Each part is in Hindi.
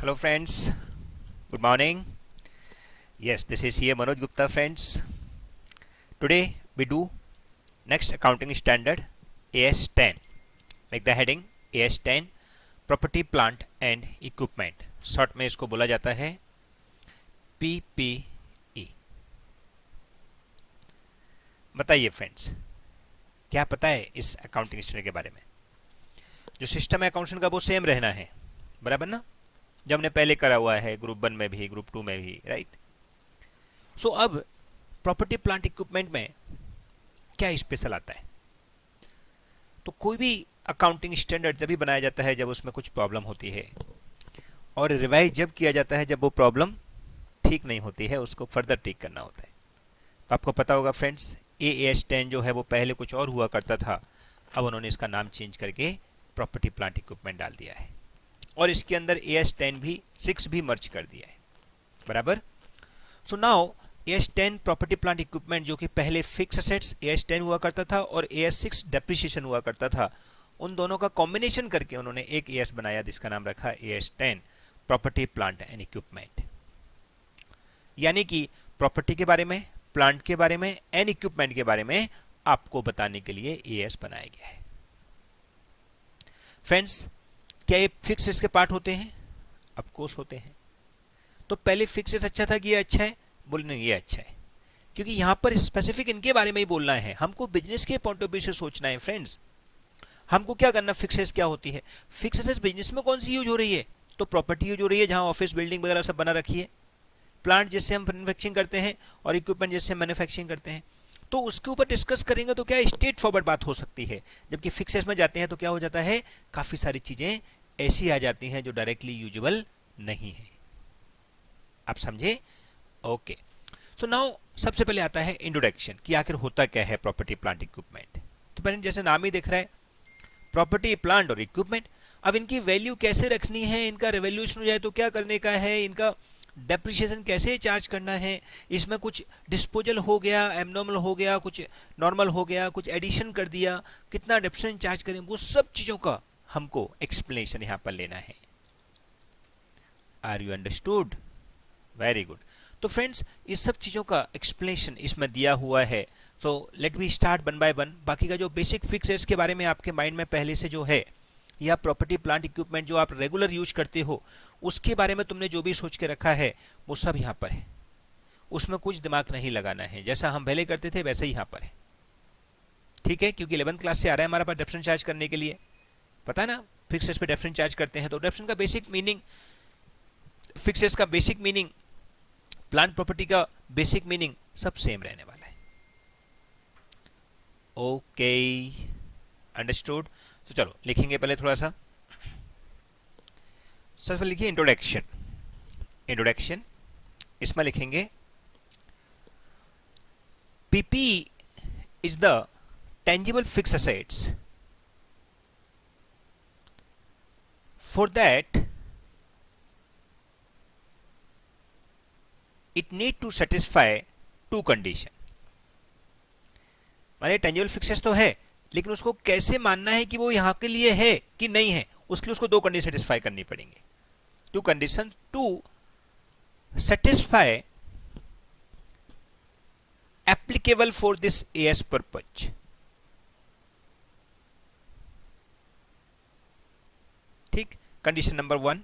Hello friends, good morning. Yes, this is here Manoj Gupta friends. Today we do next accounting standard AS10. Make the heading AS10 Property Plant and Equipment. Short में इसको बोला जाता है PPE. बताइए फ्रेंड्स, क्या पता है इस अकाउंटिंग स्टैंडर्ड के बारे में? जो सिस्टम है अकाउंटिंग का वो सेम रहना है, बराबर ना? जो हमने पहले करा हुआ है ग्रुप 1 में भी ग्रुप 2 में भी, राइट? सो अब प्रॉपर्टी प्लांट इक्विपमेंट में क्या स्पेशल आता है? तो कोई भी अकाउंटिंग स्टैंडर्ड जब भी बनाया जाता है जब उसमें कुछ प्रॉब्लम होती है, और रिवाइज जब किया जाता है जब वो प्रॉब्लम ठीक नहीं होती है, उसको फर्दर ठीक करना होता है। तो आपको पता होगा फ्रेंड्स, AS10 जो है वो पहले कुछ और हुआ करता था, अब उन्होंने इसका नाम चेंज करके प्रॉपर्टी प्लांट इक्विपमेंट डाल दिया है, और इसके अंदर AS10 भी 6 भी मर्ज कर दिया है, बराबर? So now AS10 property plant equipment जो कि पहले फिक्स असेट्स AS10 हुआ करता था और AS6 डेप्रिसिएशन हुआ करता था, उन दोनों का कॉम्बिनेशन करके उन्होंने एक AS बनाया जिसका नाम रखा AS10 property plant and equipment. यानी कि प्रॉपर्टी के बारे में, प्लांट के बारे में एंड इक्विपमेंट के बारे में आपको बताने के लिए AS बनाया गया है। फ्रेंड्स, क्या ये फिक्स के पार्ट होते हैं? ऑफ कोर्स होते हैं। तो पहले फिक्स अच्छा था कि ये अच्छा है? बोलने ये अच्छा है, क्योंकि यहां पर स्पेसिफिक इनके बारे में ही बोलना है। हमको बिजनेस के पॉइंट ऑफ व्यू से सोचना है फ्रेंड्स। हमको क्या करना, फिक्सेस क्या होती है? फिक्सेस बिजनेस में कौन सी यूज हो रही है? तो प्रॉपर्टी यूज हो रही है जहां ऑफिस बिल्डिंग वगैरह सब बना रखी है। प्लांट जैसे हम मैन्युफैक्चरिंग करते हैं और इक्विपमेंट जैसे मैन्युफैक्चरिंग करते हैं, तो उसके ऊपर डिस्कस करेंगे तो क्या स्ट्रेट फॉरवर्ड बात हो सकती है। जबकि फिक्सेस में जाते हैं तो क्या हो जाता है, काफी सारी चीजें ऐसी आ जाती हैं जो डायरेक्टली यूजुअल नहीं है। आप समझे? ओके। सो नाउ सबसे पहले आता है इंट्रोडक्शन कि आखिर होता क्या है प्रॉपर्टी प्लांट इक्विपमेंट। तो पहले जैसे नाम ही दिख रहा है, प्रॉपर्टी प्लांट और इक्विपमेंट। अब इनकी वैल्यू कैसे रखनी है, इनका रिवैल्यूएशन हो जाए तो क्या करने का है, इनका डेप्रिसिएशन कैसे चार्ज करना है, इसमें कुछ डिस्पोजल हो गया, एबनॉर्मल हो गया, कुछ नॉर्मल हो गया, कुछ एडिशन कर दिया, कितना डेप्रिसिएशन चार्ज करें, वो सब चीजों का हमको एक्सप्लेनेशन यहां पर लेना है। Are you understood? Very good. तो फ्रेंड्स, इस सब चीजों का एक्सप्लेनेशन इसमें दिया हुआ है। तो let we start one by one. बाकी का जो बेसिक फिक्सेस के बारे में आपके माइंड में पहले से जो है, या प्रॉपर्टी प्लांट इक्विपमेंट जो आप रेगुलर यूज करते हो, उसके बारे में तुमने जो भी सोच के रखा है वो सब यहाँ पर है। उसमें कुछ दिमाग नहीं लगाना है, जैसा हम पहले करते थे वैसे ही यहाँ पर है, ठीक है? क्योंकि 11th क्लास से आ रहा है हमारे पास डेप्रिसिएशन चार्ज करने के लिए, पता है ना? फिक्सेस पे डेप्रिसिएशन चार्ज करते हैं, तो डेप्रिसिएशन का बेसिक मीनिंग, फिक्सेस का बेसिक मीनिंग, प्लांट प्रॉपर्टी का बेसिक मीनिंग सब सेम रहने वाला है। Okay, understood. तो चलो लिखेंगे पहले थोड़ा सा। सबसे पहले लिखिए इंट्रोडक्शन। इंट्रोडक्शन इसमें लिखेंगे PP is the tangible fixed assets for that it need to satisfy two condition। माने टेंजिबल फिक्सेस तो है, लेकिन उसको कैसे मानना है कि वो यहां के लिए है कि नहीं है, उसके लिए उसको दो कंडीशन सेटिस्फाई करनी पड़ेंगे। Two condition to satisfy applicable for this AS purpose. ठीक, condition number 1,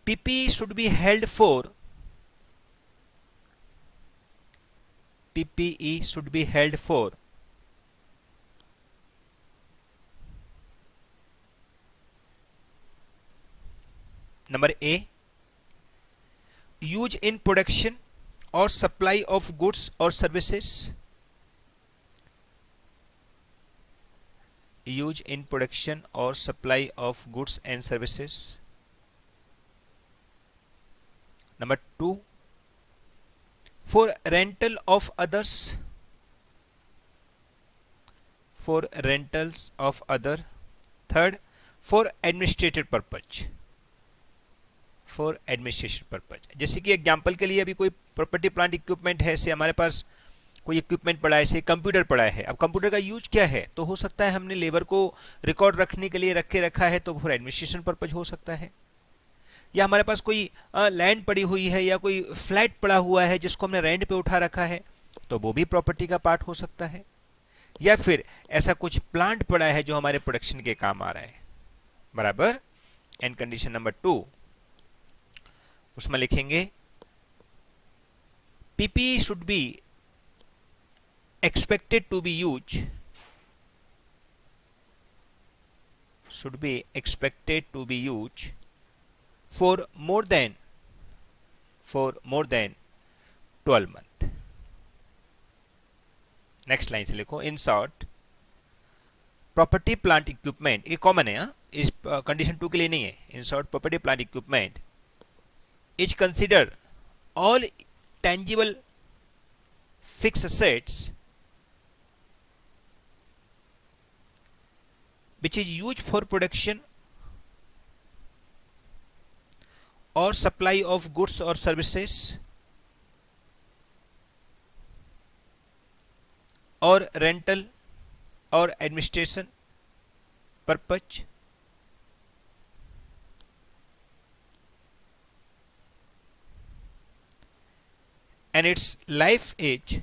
PPE should be held for PPE should be held for number A, use in production or supply of goods or services, use in production or supply of goods and services। Number 2, for rental of others, for rentals of other। Third, for administrative purpose, for administration purpose। जैसे कि एग्जांपल के लिए अभी कोई प्रॉपर्टी प्लांट इक्विपमेंट है, से हमारे पास कोई इक्विपमेंट पड़ा है, जैसे कंप्यूटर पड़ा है। अब कंप्यूटर का यूज क्या है, तो हो सकता है हमने लेबर को रिकॉर्ड रखने के लिए रखा है, तो फॉर एडमिनिस्ट्रेशन पर्पज हो सकता है। या हमारे पास कोई लैंड पड़ी हुई है या कोई फ्लैट पड़ा हुआ है जिसको हमने रेंट पे उठा रखा है, तो वो भी प्रॉपर्टी का पार्ट हो सकता है। या फिर ऐसा कुछ प्लांट पड़ा है जो हमारे प्रोडक्शन के काम आ रहा है, बराबर। एंड कंडीशन नंबर 2, उसमें लिखेंगे PP should be expected to be used for more than 12 month। Next line से लिखो, in short property plant equipment, ये कॉमन है, इस कंडीशन 2 के लिए नहीं है। In short property plant equipment is consider all tangible fixed assets which is used for production or supply of goods or services or rental or administration purpose, and its life is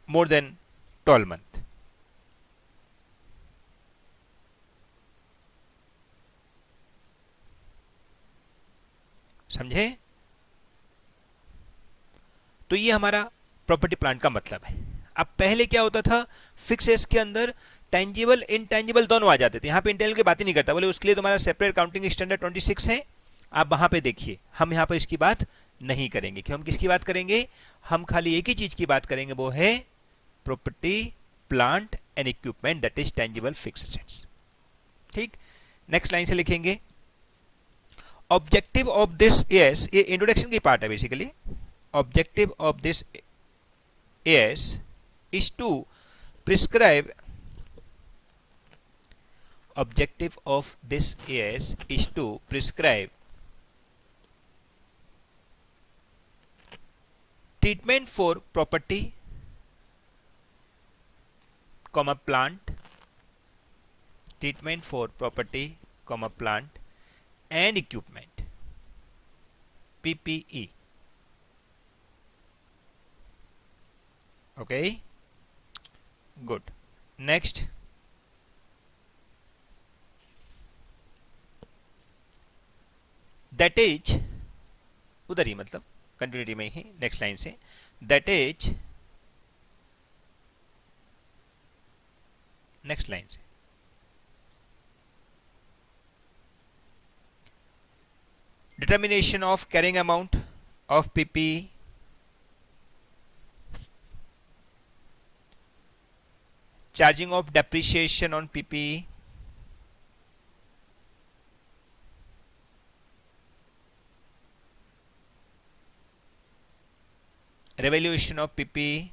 more than 12 month। समझे? तो ये हमारा प्रॉपर्टी प्लांट का मतलब है। अब पहले क्या होता था, फिक्सेस के अंदर टेंजिबल इनटेंजिबल दोनों आ जाते थे। यहाँ पे इंटेंजिबल की बात ही नहीं करता, बोले उसके लिए तुम्हारा सेपरेट काउंटिंग स्टैंडर्ड 26 है। आप वहां पे देखिए, हम यहाँ पे इसकी बात नहीं करेंगे। क्यों? हम किसकी बात करेंगे? हम खाली एक ही चीज की बात करेंगे, वो है property plant and equipment, that is tangible fixed assets. ठीक, नेक्स्ट लाइन से लिखेंगे, ऑब्जेक्टिव ऑफ दिस, यस ये इंट्रोडक्शन की पार्ट है basically. Objective of this AS is to prescribe, objective of this AS is to prescribe treatment for property, comma plant, treatment for property, comma plant and equipment, PPE। okay, good, next that is, उधर ही मतलब कंटिन्यूटी में ही नेक्स्ट लाइन से, that is, नेक्स्ट लाइन से determination of carrying amount of PPE, charging of depreciation on PPE, revaluation of PPE,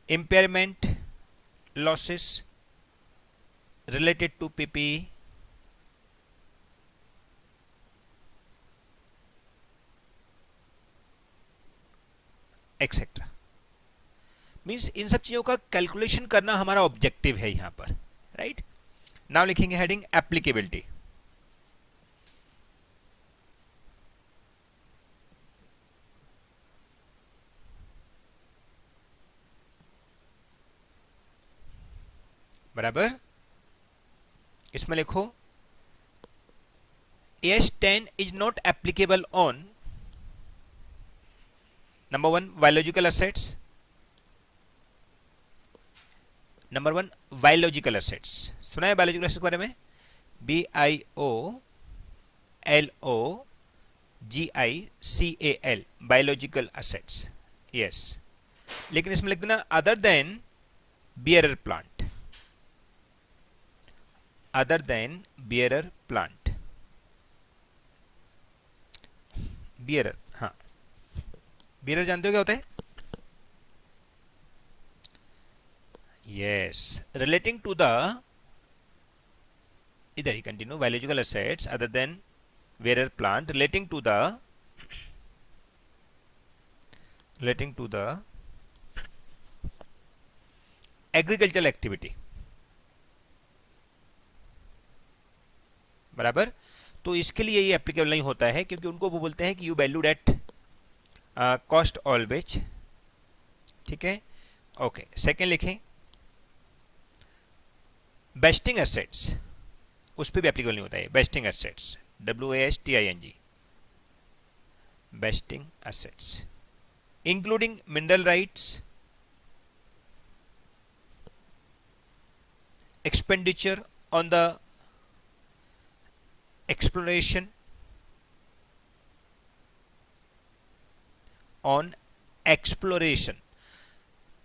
impairment losses related to PPE, etcetera. Means in सब चीजों का कैलकुलेशन करना हमारा ऑब्जेक्टिव है यहां पर, राइट। नाउ लिखेंगे हेडिंग एप्लीकेबिलिटी। बराबर, इसमें लिखो AS10 is not applicable on number 1 biological assets, number 1 biological assets. सुना है बायोलॉजिकल असेट्स के बारे में? BIOLOGICAL, biological assets, yes. लेकिन इसमें लिख देना other than bearer plant, other than bearer plant, bearer, हाँ बियरर जानते हो क्या होता है? यस, रिलेटिंग टू द, इधर ही continue, biological assets other than bearer plant relating to the agricultural activity, बराबर। तो इसके लिए ये एप्लीकेबल नहीं होता है, क्योंकि उनको वो बोलते हैं कि you valued at cost always, ठीक है। ओके, सेकेंड लिखें, बेस्टिंग एसेट्स, उस पर भी एप्लीकेबल नहीं होता है wasting assets, WASTING, wasting assets including mineral rights, expenditure on the exploration, on exploration,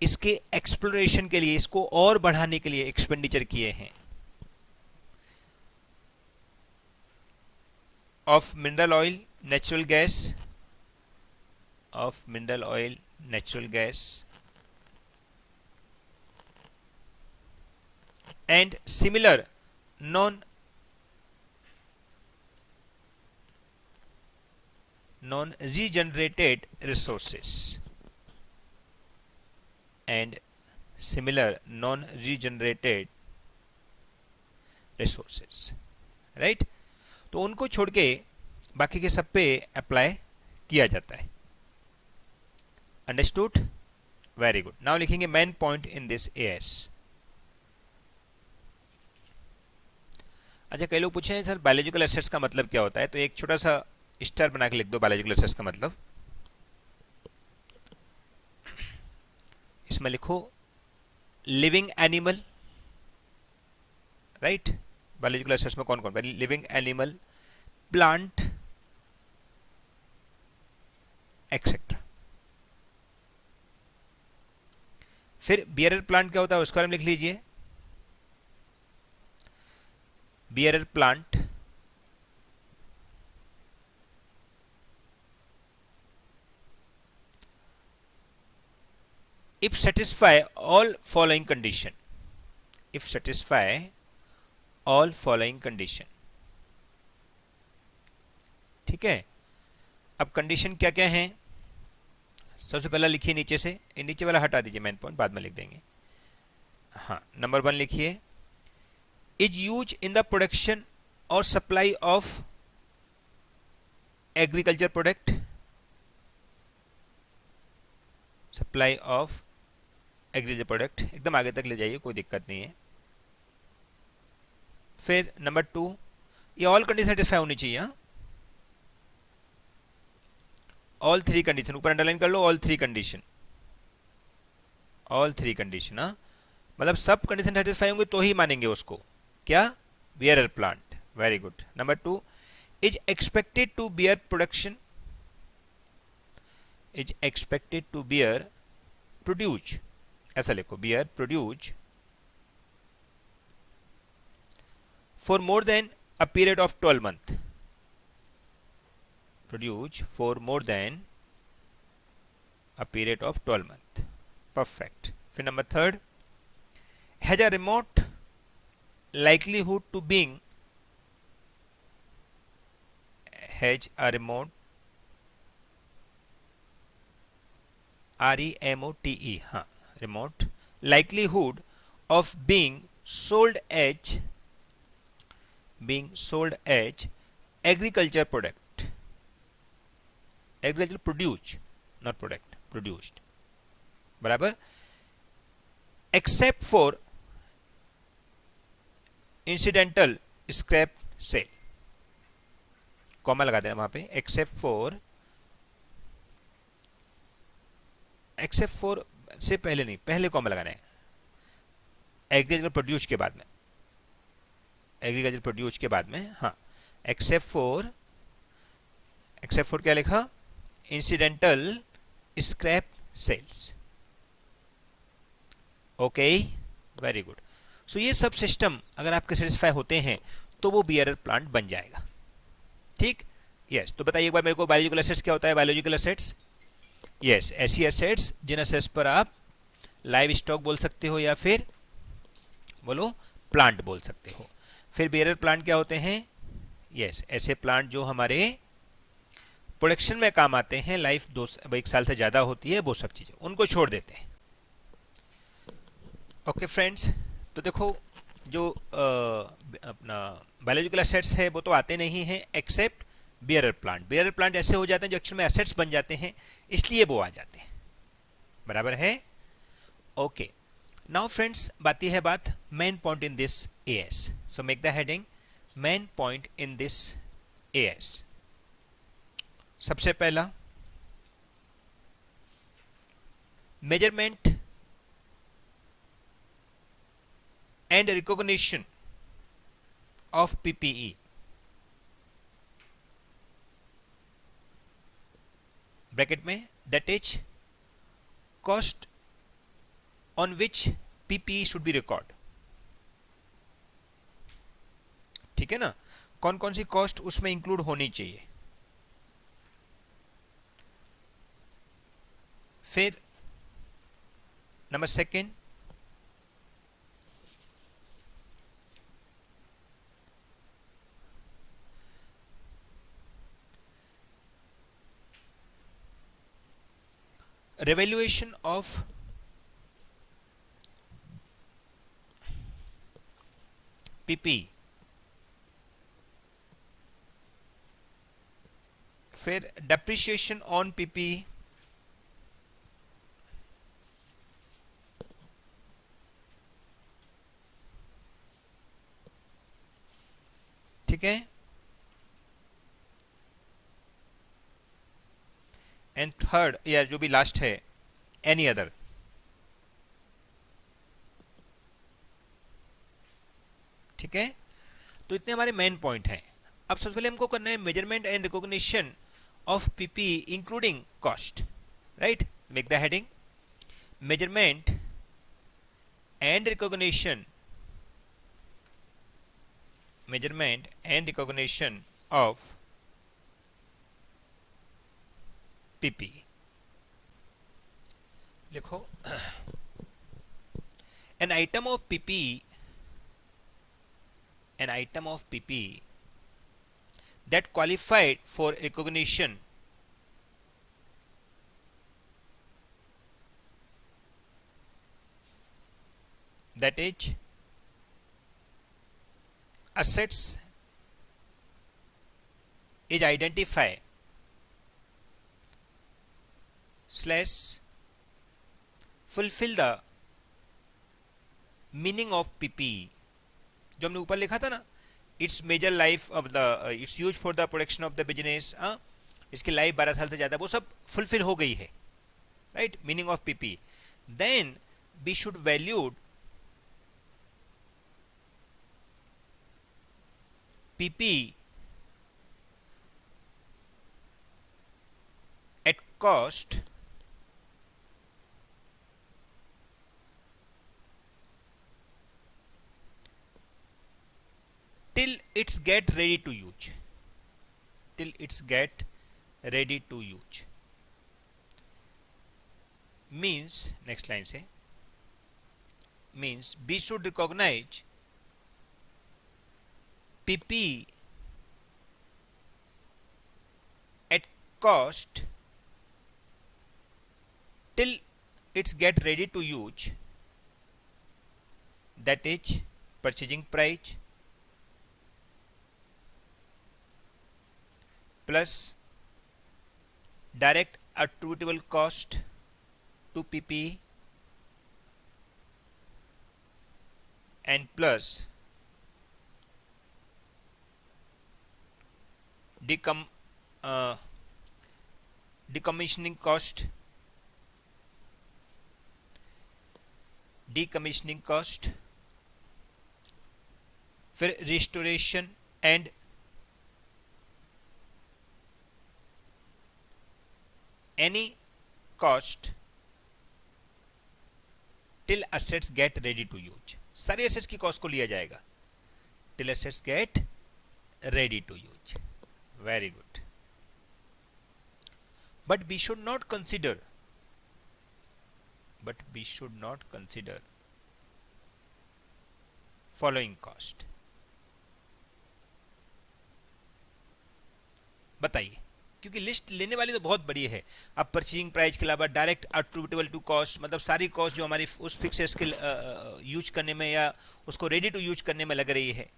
इसके एक्सप्लोरेशन के लिए, इसको और बढ़ाने के लिए एक्सपेंडिचर किए हैं, of mineral oil, natural gas, of mineral oil, natural gas and similar non regenerated resources, and similar non regenerated resources, right। तो उनको छोड़ के बाकी के सब पे अप्लाई किया जाता है। Understood, very good. नाउ लिखेंगे main point in this AS। अच्छा, कई लोग पूछे हैं सर बायोलॉजिकल एसेट्स का मतलब क्या होता है, तो एक छोटा सा स्टार बना के लिख दो बायोलॉजिकल एसेट्स का मतलब। इसमें लिखो living animal, right. Biological assets में कौन कौन, लिविंग एनिमल, प्लांट, एक्सेट्रा। फिर बियरर प्लांट क्या होता है उसके बारे में लिख लीजिए, bearer plant, if satisfy all following condition, if satisfy all following condition, ठीक है। अब कंडीशन क्या क्या है, सबसे पहला लिखिए नीचे से, नीचे वाला हटा दीजिए, मेन पॉइंट बाद में लिख देंगे। हाँ, नंबर 1 लिखिए, is used in the production or supply of agriculture product, supply of agriculture product, एकदम आगे तक ले जाइए, कोई दिक्कत नहीं है। फिर नंबर 2, ये ऑल कंडीशन सेटिस्फाई होनी चाहिए, ऑल 3 कंडीशन, ऊपर अंडरलाइन कर लो, ऑल 3 कंडीशन, ऑल 3 कंडीशन, हाँ, मतलब सब कंडीशन सेटिस्फाई होंगे तो ही मानेंगे उसको, क्या, bearer plant, very good. Number 2, is expected to bear production, is expected to bear produce, ऐसा लिखो, bear produce for more than a period of 12 month, produce for more than a period of 12 month, perfect. फिर number 3, has a remote likelihood to being, has a remote, REMOTE, हाँ, remote likelihood of being sold as agriculture product, agriculture produce, not product, produced, बराबर, except for incidental scrap sale, comma लगा देना वहां पे, एक्सेप्ट फॉर से पहले नहीं, पहले कॉमा लगाना है, एग्रीकल्चर प्रोड्यूस के बाद में, एग्रीकल्चर प्रोड्यूस के बाद में, हाँ, एक्सेप्ट फॉर क्या लिखा, incidental scrap sales, okay, very good. So ये सब सिस्टम अगर आपके सेटिस्फाई होते हैं तो वो बियरर प्लांट बन जाएगा, ठीक। यस, तो बताइए एक बार मेरे को, बायोलॉजिकल एसेट्स क्या होता है, बायोलॉजिकल एसेट्स, यस, ऐसी एसेट्स जिन एसेट्स पर आप लाइव स्टॉक बोल सकते हो या फिर बोलो प्लांट बोल सकते हो। फिर बेयर प्लांट क्या होते हैं? यस, ऐसे प्लांट जो हमारे प्रोडक्शन में काम आते हैं, लाइफ 1 साल से ज़्यादा होती है, वो सब चीज़ें उनको छोड़ देते हैं। ओके फ्रेंड्स, तो देखो जो अपना बायोलॉजिकल एसेट्स है वो तो आते नहीं हैं except bearer plant. Bearer plant ऐसे हो जाते हैं जो एक्चुअल में एसेट्स बन जाते हैं, इसलिए वो आ जाते हैं। बराबर है? ओके, नाउ फ्रेंड्स बात है बात main point in this AS. So make the heading main point in this AS. सबसे पहला, measurement and recognition of PPE. Bracket में that is cost on which PPE should be record. ठीक है ना? कौन कौन सी कॉस्ट उसमें इंक्लूड होनी चाहिए। फिर number second, revaluation of PP। फिर depreciation on PP। ठीक है? एंड थर्ड या जो भी लास्ट है, एनी अदर। ठीक है? तो इतने हमारे मेन पॉइंट हैं। अब सबसे पहले हमको करना है measurement and recognition of PP including cost. Right? Make the heading measurement and recognition, measurement and recognition of PP। लिखो an item of PP, an item of PP that qualified for recognition that is assets is identify slash fulfill the meaning of PPE। जो हमने ऊपर लिखा था ना, it's major life of the it's use for the production of the business, इसकी लाइफ 12 साल से ज़्यादा, वो सब फुलफिल हो गई है। Right? Meaning of PP. Then we should valued PP at cost till it's get ready to use, till it's get ready to use means, next line say, means we should recognize PP at cost till it's get ready to use, that is purchasing price plus direct attributable cost to PPE and plus decommissioning cost, फिर restoration and any cost till assets get ready to use। सारे assets की cost को लिया जाएगा till assets get ready to use। very good, but we should not consider but we should not consider following cost. बताइए, क्योंकि लिस्ट लेने वाली तो बहुत बड़ी है. अब परचेजिंग प्राइस के अलावा डायरेक्ट अट्रिब्यूटेबल टू कॉस्ट, मतलब सारी कॉस्ट जो हमारी उस फिक्स के यूज करने में या उसको रेडी टू यूज करने में लग रही है,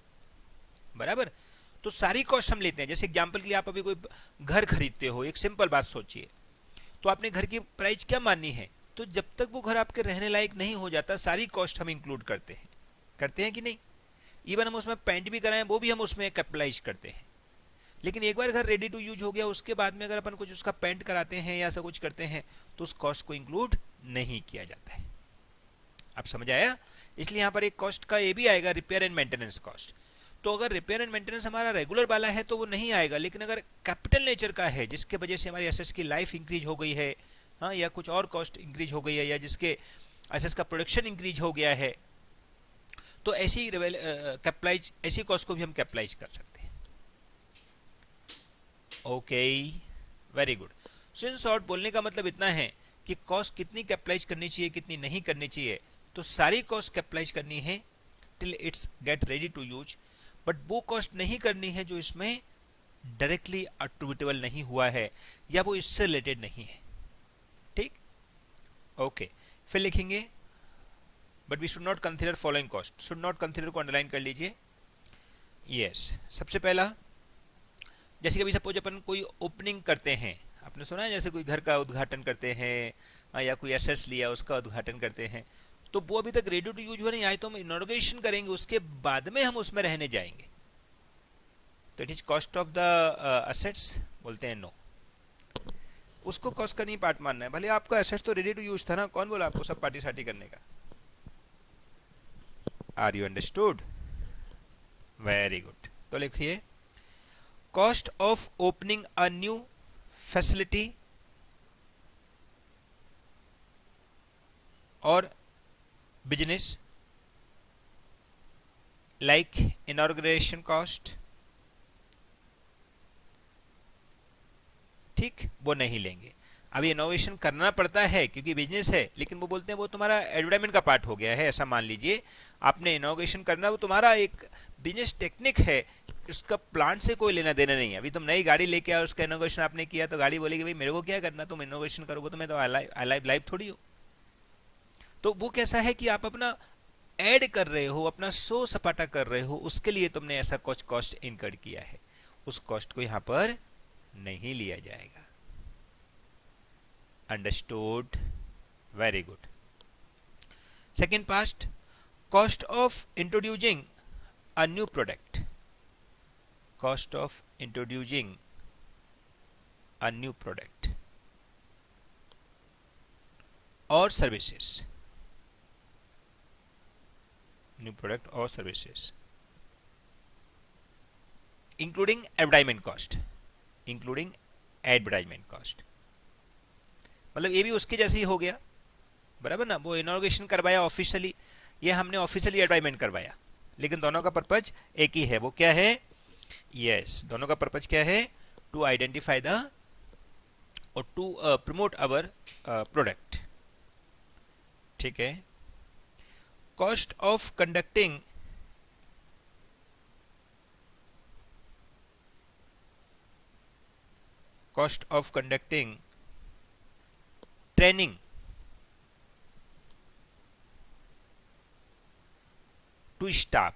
बराबर. तो सारी कॉस्ट हम लेते हैं. जैसे एग्जांपल के लिए आप अभी कोई घर खरीदते हो, एक सिंपल बात सोचिए, तो आपने घर की प्राइस क्या माननी है, तो जब तक वो घर आपके रहने लायक नहीं हो जाता सारी कॉस्ट हम इंक्लूड करते हैं कि नहीं. इवन हम उसमें पेंट भी कराएं वो भी हम उसमें कैपिटलाइज करते हैं. लेकिन एक बार घर रेडी टू यूज हो गया, उसके बाद में अगर अपन कुछ उसका पेंट कराते हैं या ऐसा कुछ करते हैं तो उस कॉस्ट को इंक्लूड नहीं किया जाता है. आप समझ आया. इसलिए यहाँ पर एक कॉस्ट का ये भी आएगा, रिपेयर एंड मेंटेनेंस कॉस्ट. तो अगर रिपेयर एंड मेंटेनेंस हमारा रेगुलर वाला है तो वो नहीं आएगा, लेकिन अगर कैपिटल नेचर का है जिसके वजह से हमारी एसेट्स की लाइफ इंक्रीज हो गई है, हाँ, या कुछ और कॉस्ट इंक्रीज हो गई है, या जिसके एसेट्स का प्रोडक्शन इंक्रीज हो गया है, तो ऐसी कैपिटलाइज ऐसी कॉस्ट को भी हम कैपिटलाइज कर सकते हैं. Okay, very good. So in short बोलने का मतलब इतना है कि कॉस्ट कितनी कैपिटलाइज करनी चाहिए, कितनी नहीं करनी चाहिए. तो सारी कॉस्ट कैपिटलाइज करनी है till it's get ready to use, but वो कॉस्ट नहीं करनी है जो इसमें डायरेक्टली अट्रिब्यूटेबल नहीं हुआ है या वो इससे रिलेटेड नहीं है. ठीक, ओके. फिर लिखेंगे but we should not consider following cost. Should not consider को अंडरलाइन कर लीजिए. यस, सबसे पहला, जैसे कभी सपोज अपन कोई ओपनिंग करते हैं, आपने सुना है, जैसे कोई घर का उद्घाटन करते हैं या कोई एसेट्स लिया उसका उद्घाटन करते हैं, तो वो अभी तक रेडी टू यूज हुआ नहीं आए तो हम इनॉग्रेशन करेंगे, उसके बाद में हम उसमें रहने जाएंगे, तो it is cost of the assets बोलते हैं. नो, उसको कॉस्ट का नहीं पार्ट मानना है. भले आपका एसेट्स तो रेडी टू यूज था ना, कौन बोला आपको सब पार्टी सार्टी करने का. Are you understood. Very good. तो लिखिए, cost of opening a new facility और बिजनेस लाइक इनॉग्रेशन कॉस्ट, ठीक, वो नहीं लेंगे. अभी इनोवेशन करना पड़ता है क्योंकि बिजनेस है, लेकिन वो बोलते हैं वो तुम्हारा एडवर्टाइजमेंट का पार्ट हो गया है. ऐसा मान लीजिए आपने इनोवेशन करना, वो तुम्हारा एक बिजनेस टेक्निक है, उसका प्लांट से कोई लेना देना नहीं है. अभी तुम नई गाड़ी लेके आओ, उसका इनोवेशन आपने किया तो गाड़ी बोलेगी भाई मेरे को क्या करना, तुम इनोवेशन करोगे तो मैं तो लाइव थोड़ी हो. तो वो कैसा है कि आप अपना ऐड कर रहे हो, अपना सो सपाटा कर रहे हो, उसके लिए तुमने ऐसा कुछ कॉस्ट इनकर्ड किया है, उस कॉस्ट को यहां पर नहीं लिया जाएगा. Understood. Very good. Second part, cost of introducing a new product. Cost of introducing a new product और सर्विसेज. न्यू प्रोडक्ट और services including advertisement cost. Including advertisement cost मतलब ये भी उसके जैसे ही हो गया, बराबर ना. वो इनॉग्रेशन करवाया ऑफिशियली, ये हमने ऑफिशियली एडवर्टाइजमेंट करवाया, लेकिन दोनों का पर्पज एक ही है. वो क्या है, यस, दोनों का पर्पज क्या है, टू आइडेंटिफाई द और टू प्रमोट आवर प्रोडक्ट. ठीक है. Cost of conducting training to staff.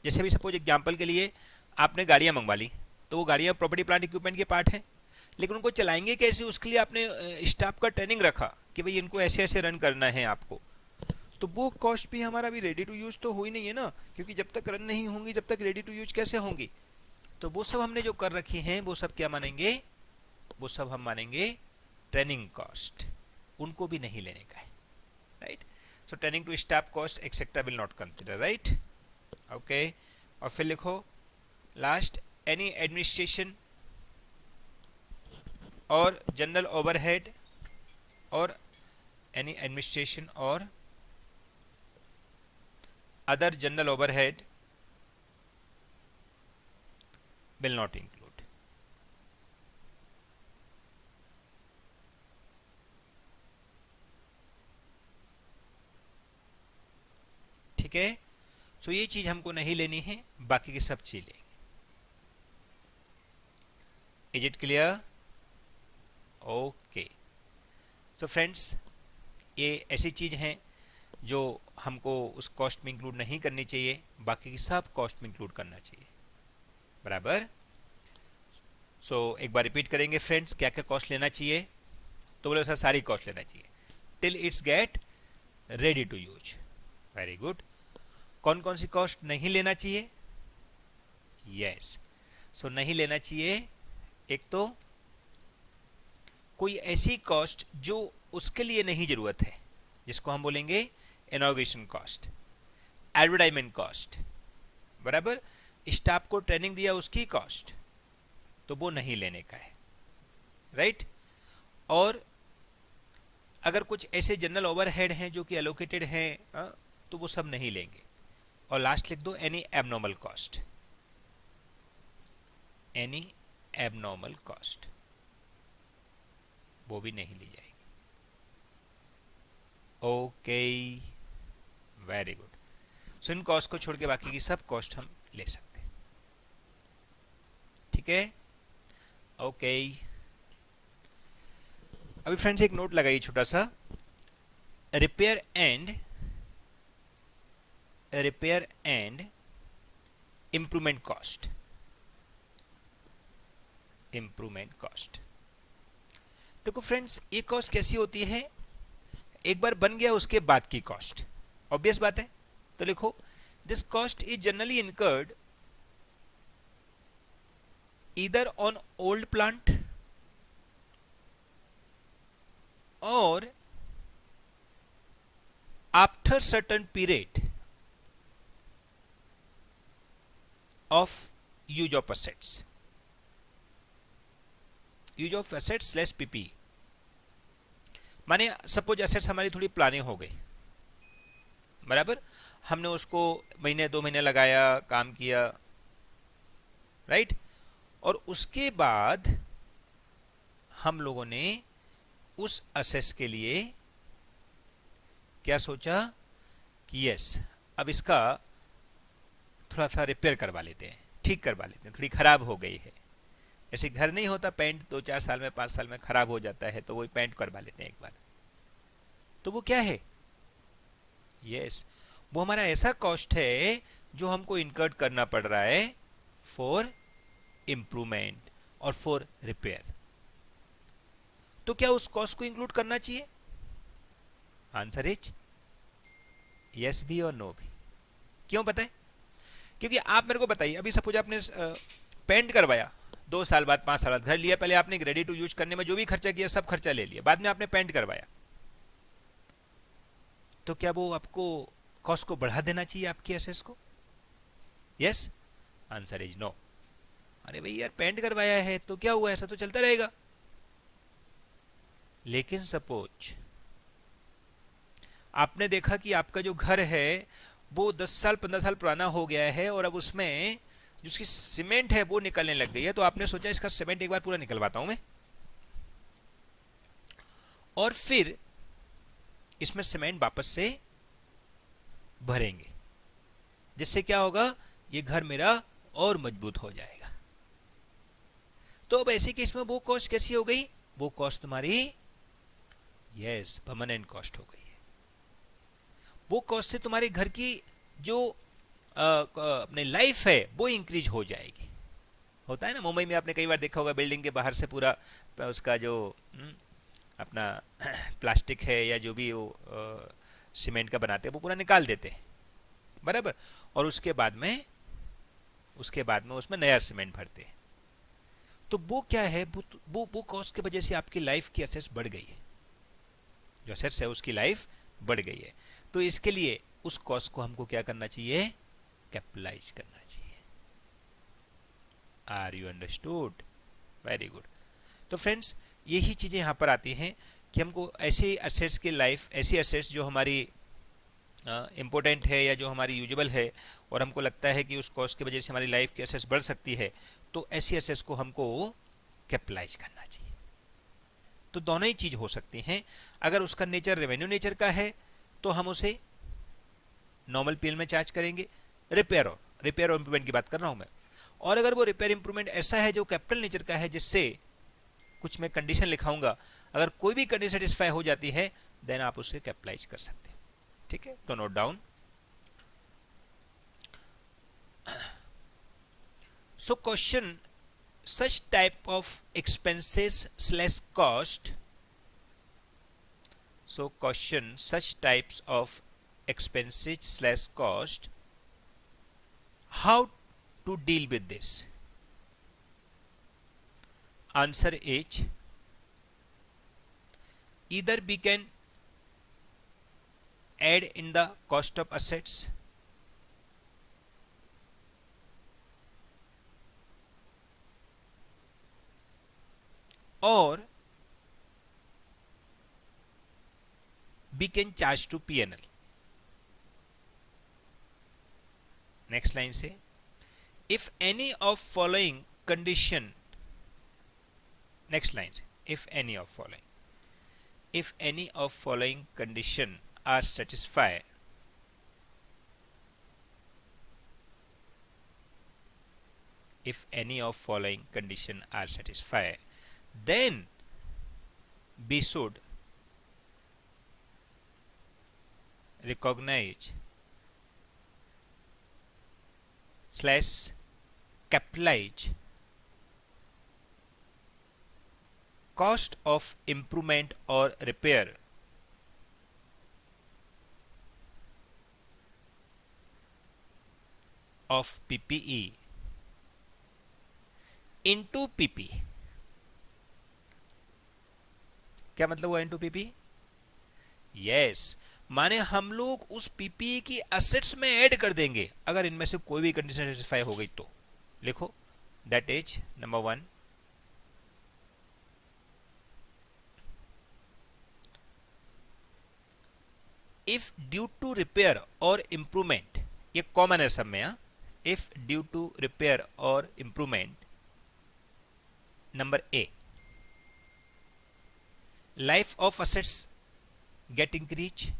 जैसे भी सपोज एग्जांपल के लिए आपने गाड़ियां मंगवा ली, तो वो गाड़ियां प्रॉपर्टी प्लांट इक्विपमेंट के पार्ट हैं, लेकिन उनको चलाएंगे कैसे, उसके लिए आपने स्टाफ का ट्रेनिंग रखा कि भाई इनको ऐसे ऐसे रन करना है आपको. तो वो कॉस्ट भी हमारा भी रेडी टू यूज तो हुई नहीं है ना, क्योंकि जब तक रन नहीं होंगी जब तक रेडी टू यूज कैसे होंगी. तो वो सब हमने जो कर रखी हैं वो सब क्या मानेंगे, वो सब हम मानेंगे ट्रेनिंग कॉस्ट. उनको भी नहीं लेने का है. Right. So training to staff cost etcetera will not consider. Right. Okay. और फिर लिखो लास्ट, एनी एडमिनिस्ट्रेशन और जनरल ओवरहेड और एनी एडमिनिस्ट्रेशन और other general overhead will not include. ठीक है। सो ये चीज हमको नहीं लेनी है, बाकी की सब चीज लेंगे। Is it clear? Okay. So friends, ये ऐसी चीज हैं जो हमको उस कॉस्ट में इंक्लूड नहीं करनी चाहिए, बाकी की सब कॉस्ट में इंक्लूड करना चाहिए, बराबर। सो एक बार रिपीट करेंगे फ्रेंड्स, क्या क्या कॉस्ट लेना चाहिए। तो बोले सर सारी कॉस्ट लेना चाहिए till it's get ready to use. Very good. कौन कौन सी कॉस्ट नहीं लेना चाहिए? यस, सो नहीं लेना चाहिए, एक तो कोई ऐसी कॉस्ट जो उसके लिए नहीं जरूरत है, जिसको हम बोलेंगे इनॉग्रेशन कॉस्ट, एडवर्टाइजमेंट कॉस्ट, बराबर, स्टाफ को ट्रेनिंग दिया उसकी कॉस्ट, तो वो नहीं लेने का है, राइट। और अगर कुछ ऐसे जनरल ओवरहेड हैं जो कि एलोकेटेड हैं, तो वो सब नहीं लेंगे। और लास्ट लिख दो any abnormal cost, any abnormal cost, वो भी नहीं ली जाएगी। Okay, very good. So in cost को छोड़ के बाकी की सब कॉस्ट हम ले सकते हैं, ठीक है। ओके, अभी फ्रेंड्स एक नोट लगाइए छोटा सा, repair and improvement cost. Improvement cost, देखो फ्रेंड्स ये कॉस्ट कैसी होती है, एक बार बन गया उसके बाद की कॉस्ट, ऑब्वियस बात है। तो लिखो this cost is generally incurred either on old plant और after certain period of use of assets, use of assets less PP. माने सपोज एसेट्स हमारी थोड़ी प्लानिंग हो गई, बराबर, हमने उसको महीने 2 महीने लगाया, काम किया, राइट। और उसके बाद हम लोगों ने उस असेस के लिए क्या सोचा कि यस अब इसका थोड़ा सा रिपेयर करवा लेते हैं, ठीक करवा लेते हैं, थोड़ी खराब हो गई है। ऐसे घर नहीं होता, पेंट 2-4 साल में 5 साल में खराब हो जाता है, तो वही पेंट करवा लेते हैं एक बार। तो वो क्या है? यस, वो हमारा ऐसा कॉस्ट है जो हमको इनकर्ड करना पड़ रहा है फॉर इंप्रूवमेंट और फॉर रिपेयर। तो क्या उस कॉस्ट को इंक्लूड करना चाहिए? आंसर इज यस भी और नो भी। क्यों पता है? क्योंकि आप मेरे को बताइए, अभी सपोज आपने पेंट करवाया, 2 साल बाद 5 साल बाद घर लिया, पहले आपने रेडी टू यूज करने में जो भी खर्चा किया सब खर्चा ले लिया, बाद में आपने पेंट करवाया, तो क्या वो आपको कॉस्ट को बढ़ा देना चाहिए आपकी एसेट्स को? Yes, answer is no. अरे भाई यार पेंट करवाया है तो क्या हुआ, ऐसा तो चलता रहेगा। लेकिन सपोज आपने देखा कि आपका जो घर है वो 10 साल 15 साल पुराना हो गया है और अब उसमें जिसकी सीमेंट है वो निकलने लग गई है, तो आपने सोचा इसका सीमेंट एक बार पूरा निकलवाता हूं मैं, और फिर इसमें सीमेंट वापस से भरेंगे, जिससे क्या होगा, ये घर मेरा और मजबूत हो जाएगा। तो अब ऐसे केस में वो कॉस्ट कैसी हो गई? वो कॉस्ट तुम्हारी यस परमानेंट कॉस्ट हो गई है। वो कॉस्ट से तुम्हारे घर की जो अपने लाइफ है वो इंक्रीज हो जाएगी। होता है ना, मुंबई में आपने कई बार देखा होगा, बिल्डिंग के बाहर से पूरा उसका जो अपना प्लास्टिक है या जो भी वो सीमेंट का बनाते हैं वो पूरा निकाल देते हैं, बराबर, और उसके बाद में उसमें नया सीमेंट भरते हैं। तो वो क्या है, वो कॉस्ट की वजह से आपकी लाइफ की एसेट्स बढ़ गई है, जो एसेट्स है उसकी लाइफ बढ़ गई है। तो इसके लिए उस कॉस्ट को हमको क्या करना चाहिए? कैपिटलाइज करना चाहिए। Are you understood? Very good. तो फ्रेंड्स यही चीजें यहां पर आती हैं कि हमको ऐसे एसेट्स की लाइफ, ऐसी एसेट्स जो हमारी इंपॉर्टेंट है या जो हमारी यूजेबल है और हमको लगता है कि उस कॉस्ट की वजह से हमारी लाइफ की एसेट्स बढ़ सकती है, तो ऐसी एसेट्स को हमको कैपिटलाइज करना चाहिए। तो दोनों ही चीज हो सकती हैं। अगर उसका नेचर रेवेन्यू नेचर का है तो हम उसे नॉर्मल पीएल में चार्ज करेंगे, रिपेयर और इंप्रूवमेंट की बात कर रहा हूं मैं। और अगर वो रिपेयर इंप्रूवमेंट ऐसा है जो कैपिटल नेचर का है, जिससे कुछ मैं कंडीशन लिखाऊंगा, अगर कोई भी कंडीशन सेटिस्फाई हो जाती है देन आप उसे कैपिटलाइज कर सकते हैं। ठीक है, तो note down. So question such type of expenses slash cost, so question such types of expenses slash cost, how to deal with this? Answer is either we can add in the cost of assets, or we can charge to P&L. Next line say, if any of following condition, next line say, if any of following condition are satisfied, if any of following condition are satisfied, then we should recognize slash capitalize cost of improvement or repair of PPE into PP। क्या मतलब हुआ इनटू पीपी? यस, माने हम लोग उस पीपीई की एसेट्स में ऐड कर देंगे अगर इनमें से कोई भी कंडीशन सेटिस्फाई हो गई तो। लिखो, that is number 1, if due to repair और इंप्रूवमेंट, ये कॉमन है सब में, इफ ड्यू टू रिपेयर और improvement, number A, life of assets get increase,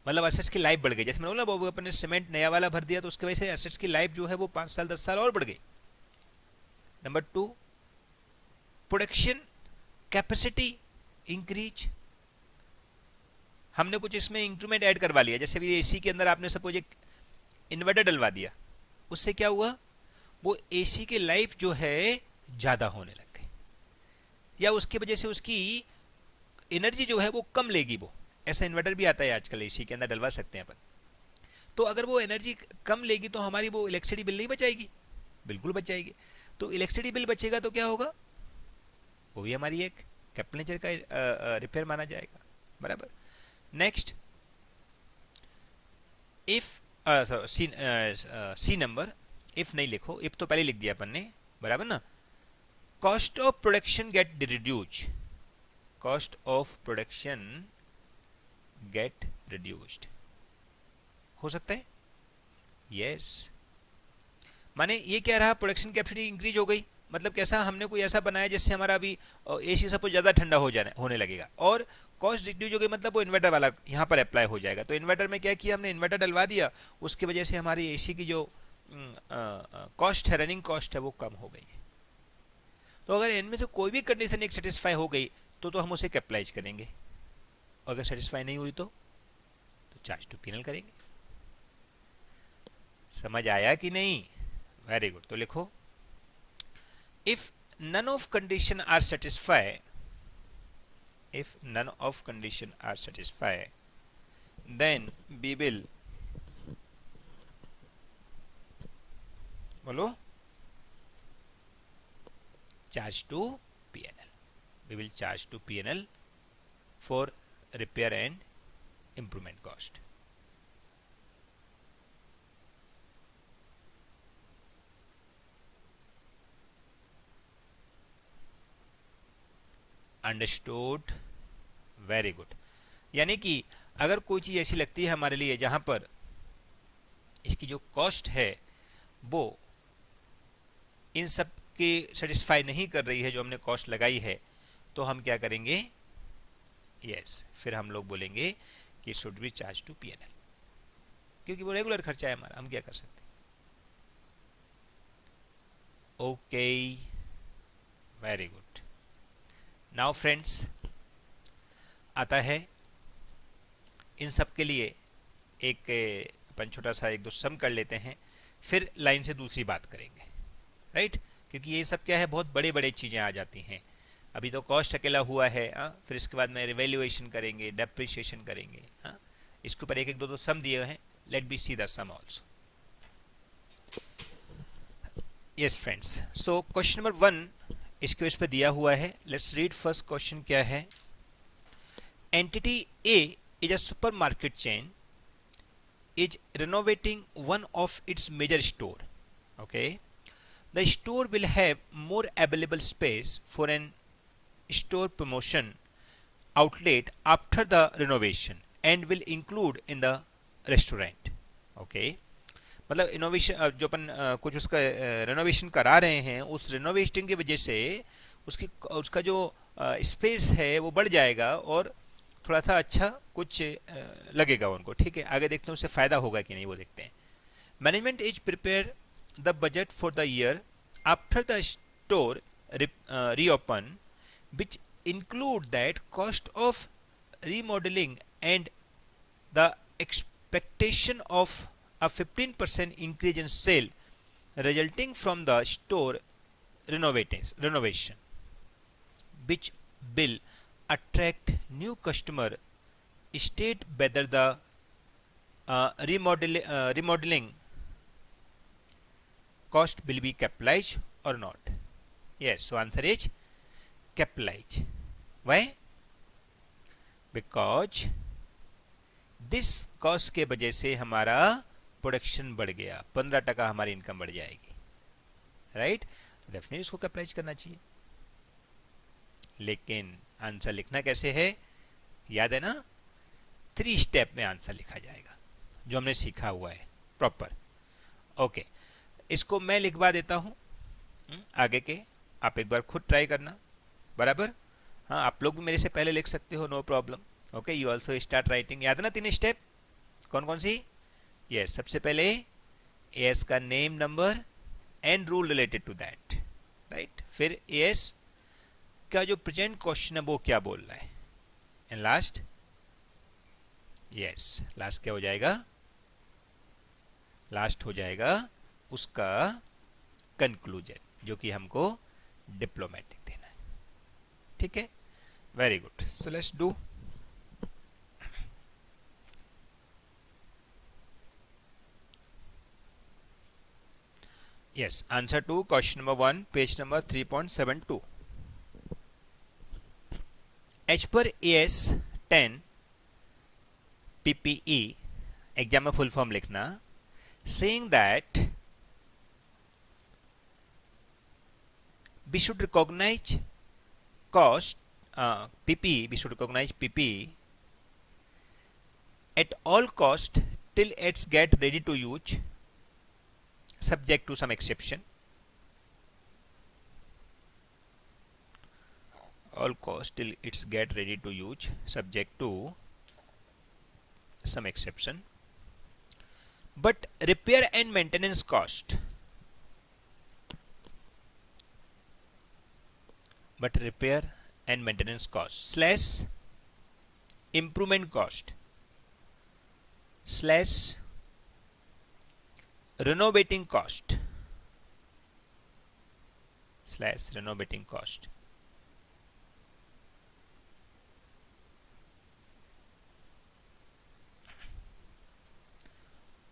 मतलब असेट्स की लाइफ बढ़ गई। जैसे मैंने बोला, अपन ने सीमेंट नया वाला भर दिया तो उसकी वजह से असेट्स की लाइफ जो है वो 5 साल 10 साल और बढ़ गई। नंबर 2, प्रोडक्शन कैपेसिटी इंक्रीज, हमने कुछ इसमें इंक्रीमेंट ऐड करवा लिया। जैसे भी एसी के अंदर आपने सपोज एक इन्वर्टर डलवा दिया, उससे क्या हुआ, वो एसी की लाइफ जो है ज्यादा होने लग गई, या उसकी वजह से उसकी एनर्जी जो है वो कम लेगी। वो ऐसा इन्वर्टर भी आता है आजकल, एसी के अंदर डलवा सकते हैं अपन। तो अगर वो एनर्जी कम लेगी तो हमारी वो इलेक्ट्रिसिटी बिल नहीं बचाएगी, बिल्कुल बच जाएगी। तो इलेक्ट्रिसिटी बिल बचेगा तो क्या होगा, वो भी हमारी एक कैपिटल नेचर का रिपेयर माना जाएगा, बराबर। Next, if C number, if नहीं लिखो, इफ तो पहले लिख दिया अपन ने, बराबर ना। Cost of production gate reduced, cost of production gate reduced, हो सकता है, यस। माने ये क्या रहा, प्रोडक्शन कैपेसिटी इंक्रीज हो गई, मतलब कैसा, हमने कोई ऐसा बनाया जिससे हमारा अभी एसी सपोज ज़्यादा ठंडा होने लगेगा, और कॉस्ट रिड्यूस हो गई, मतलब वो इन्वर्टर वाला यहाँ पर अप्लाई हो जाएगा। तो इन्वर्टर में क्या किया हमने, इन्वर्टर डलवा दिया, उसकी वजह से हमारी एसी की जो कॉस्ट है, रनिंग कॉस्ट है, वो कम हो गई है। तो अगर इनमें से कोई भी कंडीशन एक सेटिस्फाई हो गई तो हम उसे कैपिटलाइज करेंगे, अगर सेटिस्फाई नहीं हुई तो चार्ज टू पीएनएल करेंगे। समझ आया कि नहीं? Very good. तो लिखो, if none of condition are satisfied, if none of condition are satisfied, then we will, बोलो, charge to PNL, we will charge to PNL for repair and improvement cost. Understood, very good. यानी कि अगर कोई चीज़ ऐसी लगती है हमारे लिए जहां पर इसकी जो कॉस्ट है वो इन सब के सेटिस्फाई नहीं कर रही है जो हमने कॉस्ट लगाई है, तो हम क्या करेंगे, यस, फिर हम लोग बोलेंगे कि should be charge to PNL. क्योंकि वो रेगुलर खर्चा है हमारा, हम क्या कर सकते हैं। Okay, very good. Now friends, आता है इन सब के लिए एक अपन छोटा सा एक दो सम कर लेते हैं, फिर लाइन से दूसरी बात करेंगे, राइट। क्योंकि ये सब क्या है, बहुत बड़े बड़े चीज़ें आ जाती हैं। अभी तो कॉस्ट अकेला हुआ है, फिर इसके बाद में रिवैल्यूएशन करेंगे, डेप्रिसिएशन करेंगे, इसके ऊपर एक एक दो दो सम दिए हैं। Let be see the sum also. Yes friends, so question number 1 इसके उस पर दिया हुआ है। लेट्स रीड फर्स्ट क्वेश्चन क्या है। Entity A is a supermarket chain is renovating one of its major store. Okay, the store will have more available space for an store promotion outlet after the renovation and will include in the restaurant. Okay, मतलब इनोवेशन जो अपन कुछ उसका रेनोवेशन करा रहे हैं, उस रेनोवेशन की वजह से उसका जो स्पेस है वो बढ़ जाएगा और थोड़ा सा अच्छा कुछ लगेगा उनको। ठीक है, आगे देखते हैं उससे फ़ायदा होगा कि नहीं, वो देखते हैं। Management is prepare the budget for the year after the store reopen which include that cost of remodelling and the expectation of a 15% increase in sale resulting from the store renovation, which will attract new customer. State whether the remodeling cost will be capitalized or not. Yes, so answer is capitalized. Why? Because this cost के वजह से हमारा प्रोडक्शन बढ़ गया, 15% हमारी इनकम बढ़ जाएगी, राइट। डेफिनेटली इसको कैपिटलाइज करना चाहिए। लेकिन आंसर लिखना कैसे है, याद है ना, 3 स्टेप में आंसर लिखा जाएगा जो हमने सीखा हुआ है प्रॉपर। ओके, इसको मैं लिखवा देता हूँ आगे के, आप एक बार खुद ट्राई करना, बराबर। हाँ, आप लोग भी मेरे से पहले लिख सकते हो, no problem. Okay, you also start writing. याद है ना 3 स्टेप, कौन कौन सी? यस, सबसे पहले एएस का name, number and rule related to that, right. फिर एएस का जो प्रेजेंट क्वेश्चन है वो क्या बोल रहा है, एंड लास्ट, यस, लास्ट क्या हो जाएगा, लास्ट हो जाएगा उसका कंक्लूजन, जो कि हमको डिप्लोमेटिक देना है। ठीक है, very good. So let's do. Yes, answer to question number 1, page number 3.72. As per AS 10 PPE, exam में फुल फॉर्म लिखना, saying that we should recognize cost, PPE, we should recognize PPE at all cost till it's get ready to use, subject to some exception. All cost till it's get ready to use, subject to some exception. But repair and maintenance cost, but repair and maintenance cost slash improvement cost slash renovating cost slash renovating cost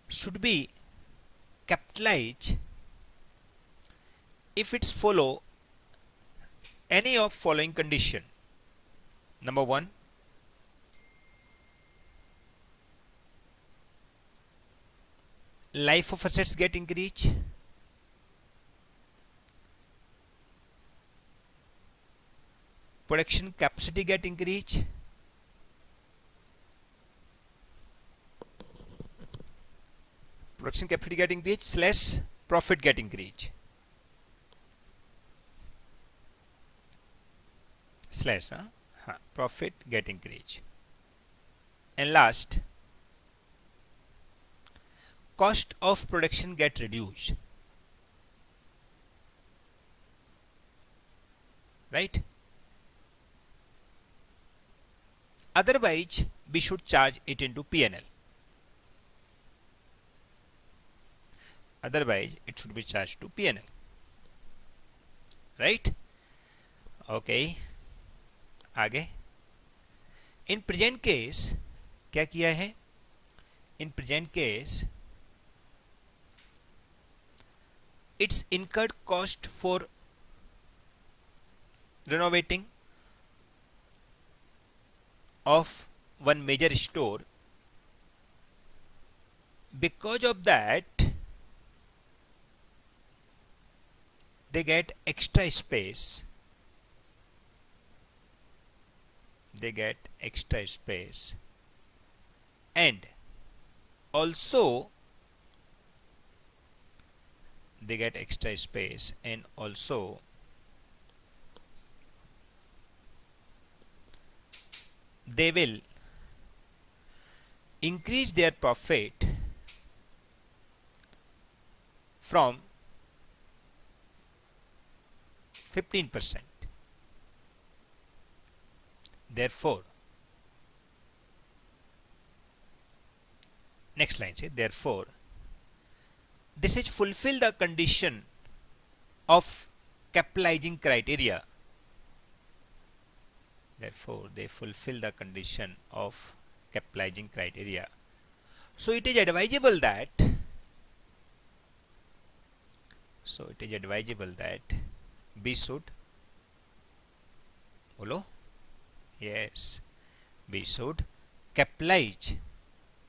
should be capitalized if it's follow any of following condition. Number 1, life of assets get increased. Production capacity get increased. Production capacity get increased slash profit get increased. Slash, profit get increased. And last, cost of production get reduced, right? Otherwise we should charge it into P&L. Otherwise it should be charged to P&L, right? Okay, आगे in present case क्या किया है? In present case it's incurred cost for renovating of one major store. Because of that they get extra space. They get extra space, and also they get extra space, and also they will increase their profit from 15%. Therefore, next line say, therefore, this is fulfill the condition of capitalizing criteria. Therefore, they fulfill the condition of capitalizing criteria. So it is advisable that we should, bolo, yes, we should capitalize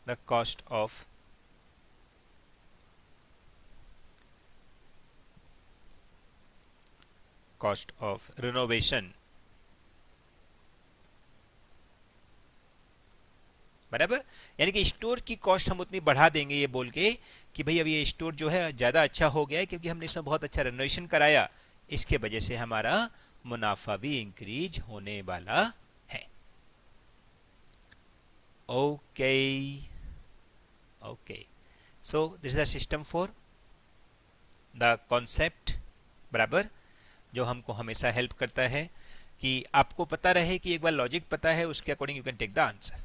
the cost of renovation. बराबर, यानी कि स्टोर की कॉस्ट हम उतनी बढ़ा देंगे ये बोल के कि भाई अब ये स्टोर जो है ज़्यादा अच्छा हो गया है क्योंकि हमने इसमें बहुत अच्छा रेनोवेशन कराया, इसके वजह से हमारा मुनाफा भी इंक्रीज होने वाला है. Okay okay, so this is the system for the concept. बराबर, जो हमको हमेशा हेल्प करता है कि आपको पता रहे कि एक बार लॉजिक पता है, उसके according you can take the answer.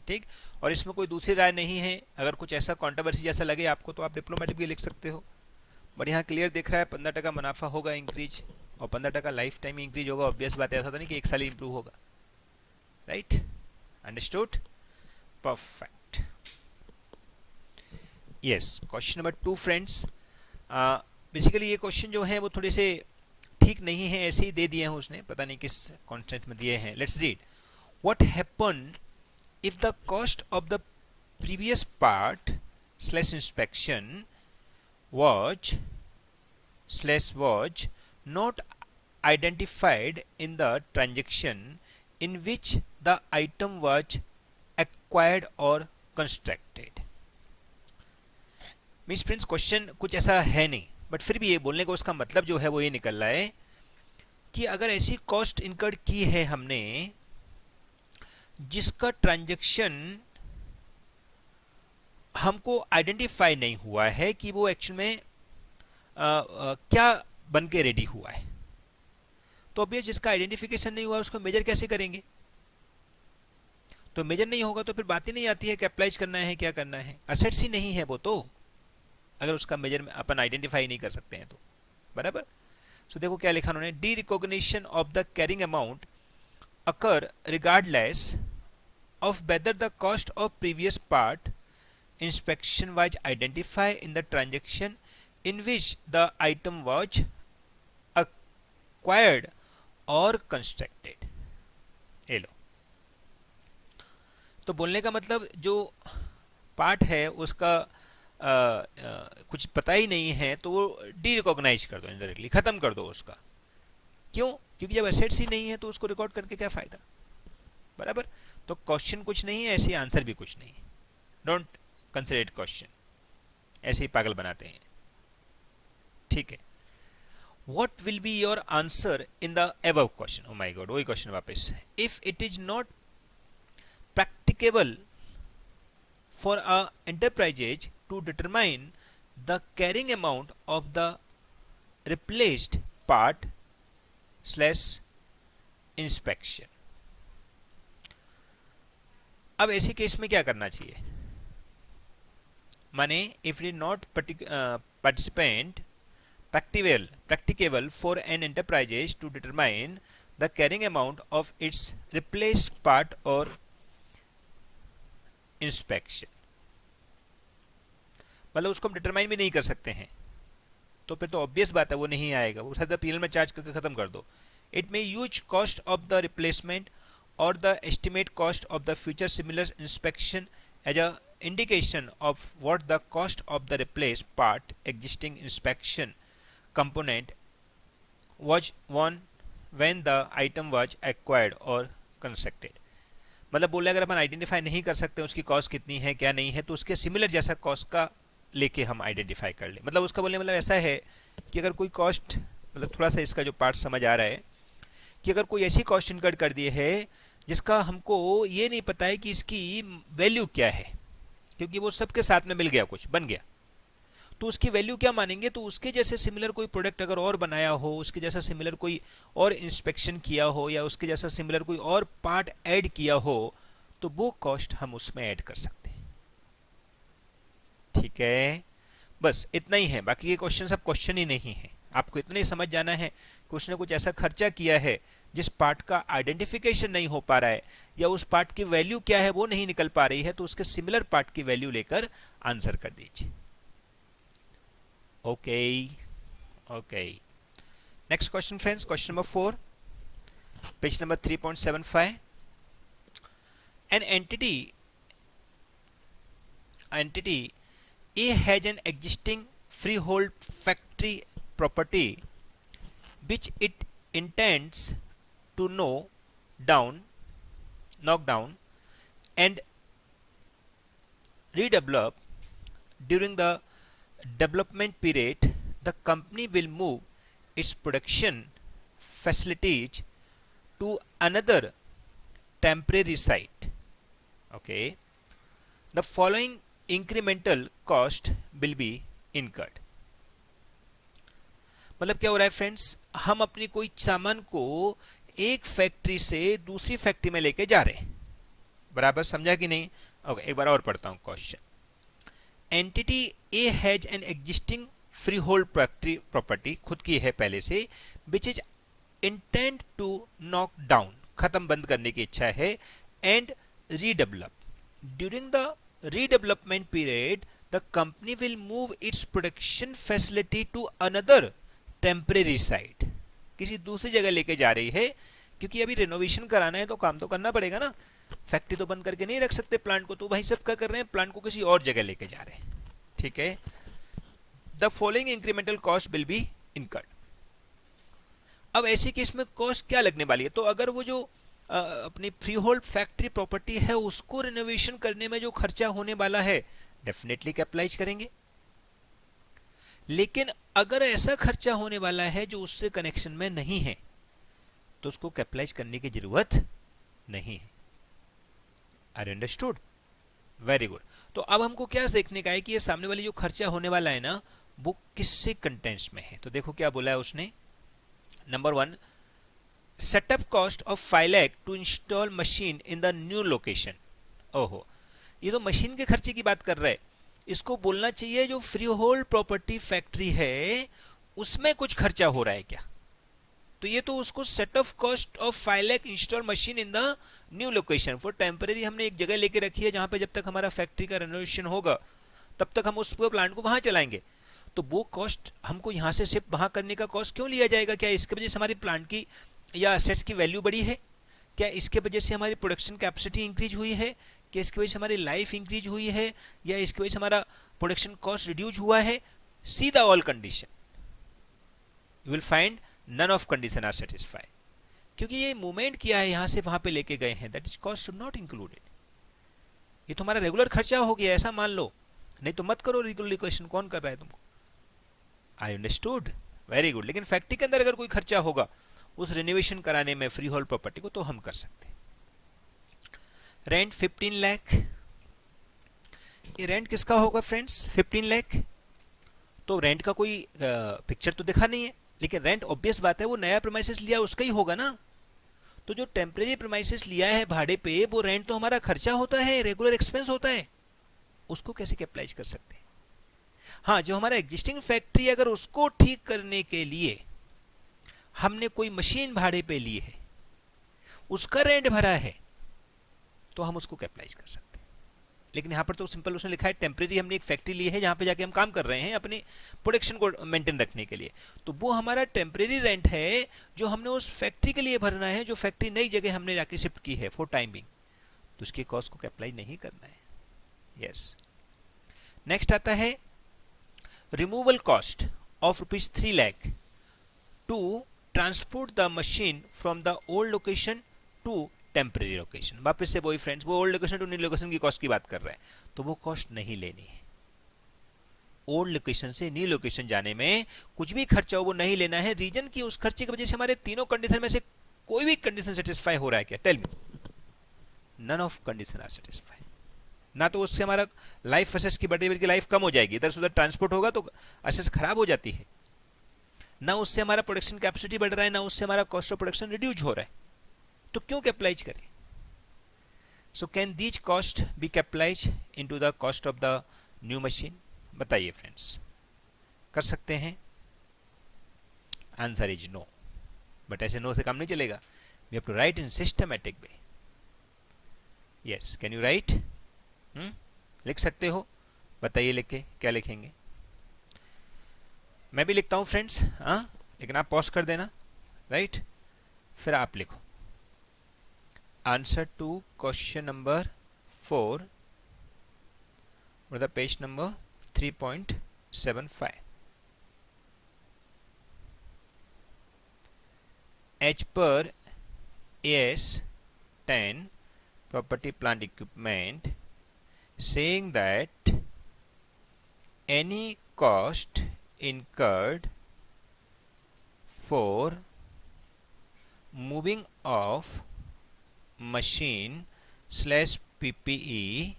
ठीक, और इसमें कोई दूसरी राय नहीं है. अगर कुछ ऐसा कंट्रोवर्सी जैसा लगे आपको तो आप डिप्लोमेटिक भी लिख सकते हो. बट यहाँ क्लियर दिख रहा है 15% मुनाफा होगा इंक्रीज, और 15% लाइफ टाइम इंक्रीज होगा. ऑब्वियस बात है, ऐसा तो नहीं कि एक साल ही इंप्रूव होगा. Right, understood, perfect. Yes, question number 2 friends. Basically ये क्वेश्चन जो है वो थोड़े से ठीक नहीं है, ऐसे ही दे दिए हैं उसने, पता नहीं किस कॉन्सेप्ट में दिए हैं. Let's read. What happened if the cost of the previous part / inspection was not identified in the transaction in which the item was acquired or constructed. Means friends question कुछ ऐसा है नहीं, बट फिर भी ये बोलने का उसका मतलब जो है वो ये निकल रहा है कि अगर ऐसी कॉस्ट इनकर्ड की है हमने जिसका ट्रांजैक्शन हमको आइडेंटिफाई नहीं हुआ है कि वो एक्चुअल में क्या बन के रेडी हुआ है, तो अब ये जिसका आइडेंटिफिकेशन नहीं हुआ उसको मेजर कैसे करेंगे? तो मेजर नहीं होगा तो फिर बात ही नहीं आती है कैपिटलाइज करना है क्या करना है. असेट्स ही नहीं है वो तो, अगर उसका मेजर में अपन आइडेंटिफाई नहीं कर सकते हैं तो. बराबर. सो देखो क्या लिखा उन्होंने, D recognition of the carrying amount occur regardless of whether the cost of previous part inspection was identified in the transaction in which the item was acquired or constructed. ये लो, तो बोलने का मतलब जो पार्ट है उसका कुछ पता ही नहीं है तो वो डी रिकॉग्नाइज कर दो, इनडायरेक्टली खत्म कर दो उसका. क्यों? क्योंकि जब एसेट्स ही नहीं है तो उसको रिकॉर्ड करके क्या फायदा. बराबर. तो क्वेश्चन कुछ नहीं है, ऐसे आंसर भी कुछ नहीं. डोंट कंसिडर इट क्वेश्चन, ऐसे ही पागल बनाते हैं. ठीक है. What will be your answer in the above question? Oh my God, वही क्वेश्चन वापस. If it is not practicable for a enterprises to determine the carrying amount of the replaced part slash inspection. अब ऐसे केस में क्या करना चाहिए? माने if it is not participant practicable for an enterprise to determine the carrying amount of its replaced part or inspection, मतलब उसको हम डिटरमाइन भी नहीं कर सकते हैं, तो फिर तो ऑब्वियस बात है वो नहीं आएगा, वो सीधा पीएल में चार्ज करके खत्म कर दो. It may use cost of the replacement और the estimate cost of the future similar inspection as a indication of what the cost of the replace part existing inspection component was one when the item was acquired और कंस्ट्रक्टेड. मतलब बोले अगर अपन आइडेंटिफाई नहीं कर सकते उसकी कॉस्ट कितनी है क्या नहीं है, तो उसके सिमिलर जैसा कॉस्ट का लेके हम आइडेंटिफाई कर ले. मतलब उसका बोलने मतलब ऐसा है कि अगर कोई कॉस्ट, मतलब थोड़ा सा इसका जो पार्ट समझ आ रहा है कि अगर कोई ऐसी कॉस्ट इनकर्ड कर दी है जिसका हमको ये नहीं पता है कि इसकी वैल्यू क्या है, क्योंकि वो सबके साथ में मिल गया, कुछ बन गया, तो उसकी वैल्यू क्या मानेंगे? तो उसके जैसे सिमिलर कोई प्रोडक्ट अगर और बनाया हो, उसके जैसा सिमिलर कोई और इंस्पेक्शन किया हो, या उसके जैसा सिमिलर कोई और पार्ट ऐड किया हो, तो वो कॉस्ट हम उसमें ऐड कर सकते हैं. ठीक है, बस इतना ही है. बाकी ये क्वेश्चन सब क्वेश्चन ही नहीं है, आपको इतना ही समझ जाना है कि उसने कुछ ऐसा खर्चा किया है जिस पार्ट का आइडेंटिफिकेशन नहीं हो पा रहा है, या उस पार्ट की वैल्यू क्या है वो नहीं निकल पा रही है, तो उसके सिमिलर पार्ट की वैल्यू लेकर आंसर कर दीजिए. Okay. Next question friends, question number 4, page number 3.75. An entity A has an existing freehold factory property which it intends to knock down and redevelop. During the development period, the company will move its production facilities to another temporary site. Okay. The following incremental cost will be incurred. मतलब क्या हो रहा है फ्रेंड्स, हम अपनी कोई सामान को एक फैक्ट्री से दूसरी फैक्ट्री में लेके जा रहे हैं. बराबर समझा कि नहीं? ओके, एक बार और पढ़ता हूं question. Entity A has an existing free hold property, खुद की है पहले से, which is intend to knock down, खत्म बंद करने की इच्छा है, and redevelop. During the redevelopment period, the company will move its production facility to another temporary site. किसी दूसरी जगह लेके जा रही है, क्योंकि अभी रिनोवेशन कराना है तो काम तो करना पड़ेगा ना, फैक्ट्री तो बंद करके नहीं रख सकते प्लांट को, तो भाई सब क्या कर रहे हैं, प्लांट को किसी और जगह लेके जा रहे हैं. ठीक है. The following incremental cost will be incurred. अब ऐसे केस में कॉस्ट क्या लगने वाली है? तो अगर वो जो अपनी फ्री होल्ड फैक्ट्री प्रॉपर्टी है उसको रिनोवेशन करने में जो खर्चा होने वाला है, डेफिनेटली कैपिटलाइज करेंगे. लेकिन अगर ऐसा खर्चा होने वाला है जो उससे कनेक्शन में नहीं है, तो उसको कैपिटलाइज करने की जरूरत नहीं है. Are you understood? Very good. तो अब हमको क्या देखने का है कि ये सामने वाली जो खर्चा होने वाला है ना, वो किससे कंटेंट्स में है. तो देखो क्या बोला है उसने. Number 1, setup cost of 5 lakh to install machine in the new location. ओहो, ये तो मशीन के खर्चे की बात कर रहा है. इसको बोलना चाहिए जो फ्री होल्ड प्रॉपर्टी फैक्ट्री है उसमें कुछ खर्चा हो रहा है क्या. तो ये तो उसको setup cost of 5 lakh install machine in the new location for temporary हमने एक जगह लेके रखी है जहां पे जब तक हमारा फैक्ट्री का रेनोवेशन होगा तब तक हम उस प्लांट को वहां चलाएंगे. तो वो कॉस्ट हमको यहाँ से शिफ्ट वहां करने का कॉस्ट क्यों लिया जाएगा? क्या इसके वजह से हमारी प्लांट की या एसेट्स की वैल्यू बढ़ी है? क्या इसके वजह से हमारी प्रोडक्शन कैपेसिटी इंक्रीज हुई है? क्या इसकी वजह से हमारी लाइफ इंक्रीज हुई है? या इसकी वजह से हमारा प्रोडक्शन कॉस्ट रिड्यूस हुआ है? See the all condition, you will find none of condition are satisfy. क्योंकि ये मूवमेंट किया है यहाँ से वहां पे लेके गए हैं, that is cost should not included. ये तो हमारा रेगुलर खर्चा हो गया, ऐसा मान लो, नहीं तो मत करो रेगुलर इक्वेशन. कौन कर रहा है तुमको? I understood, very good. लेकिन फैक्ट्री के अंदर अगर कोई खर्चा होगा उस रिनोवेशन कराने में फ्री होल्ड प्रॉपर्टी को, तो हम कर सकते हैं. रेंट 15 लाख. ये रेंट किसका होगा फ्रेंड्स? 15 लाख। तो रेंट का कोई पिक्चर तो दिखा नहीं है, लेकिन रेंट ऑब्वियस बात है वो नया प्रीमाइसेस लिया उसका ही होगा ना। तो जो टेम्परेरी प्रीमाइसेस लिया है भाड़े पे, वो रेंट तो हमारा खर्चा होता है, रेगुलर एक्सपेंस होता है, उसको कैसे कैपिटलाइज कर सकते हैं? हाँ, जो हमारा एग्जिस्टिंग फैक्ट्री अगर उसको ठीक करने के लिए हमने कोई मशीन भाड़े पे ली है, उसका रेंट भरा है, तो हम उसको कैपिटलाइज कर सकते हैं। लेकिन यहाँ पर तो सिंपल उसने लिखा है टेम्परेरी हमने एक फैक्ट्री ली है जहाँ पे जाके हम काम कर रहे हैं अपने प्रोडक्शन को मेंटेन रखने के लिए, तो वो हमारा टेम्परेरी रेंट है जो हमने उस फैक्ट्री के लिए भरना है, जो फैक्ट्री नई जगह हमने जाके शिफ्ट की है फॉर टाइमिंग, तो उसकी कॉस्ट को कैपिटलाइज नहीं करना है। यस। नेक्स्ट आता है removal cost of ₹3 lakh to transport the machine from the old location to temporary location. वापस से वही फ्रेंड्स, वो old location to new location की कॉस्ट की बात कर रहा है, तो वो कॉस्ट नहीं लेनी है। ओल्ड लोकेशन से न्यू लोकेशन जाने में कुछ भी खर्चा हो वो नहीं लेना है। रीजन की उस खर्चे की वजह से हमारे तीनों कंडीशन में से कोई भी कंडीशन सेटिस्फाई हो रहा है क्या? Tell me. None of condition are satisfy. ना तो उससे हमारा लाइफ असेस की बढ़ी बल्कि लाइफ कम हो जाएगी, इधर से उधर ट्रांसपोर्ट होगा तो असेस खराब हो जाती है, ना उससे हमारा प्रोडक्शन कैपेसिटी बढ़ रहा है, ना उससे हमारा कॉस्ट ऑफ प्रोडक्शन रिड्यूस हो रहा है, तो क्यों कैपिटलाइज करें? So can these cost be capitalise into the cost of the new machine? बताइए फ्रेंड्स, कर सकते हैं? Answer is no. बट ऐसे नो से काम नहीं चलेगा, we have to write in systematic way. Yes, can you write? लिख सकते हो? बताइए लिख के, क्या लिखेंगे? मैं भी लिखता हूं फ्रेंड्स, हाँ, लेकिन आप पॉज कर देना, राइट? फिर आप लिखो। आंसर टू क्वेश्चन नंबर 4 मतलब page number 3.75। As per AS 10 property plant equipment saying that any cost incurred for moving of machine slash PPE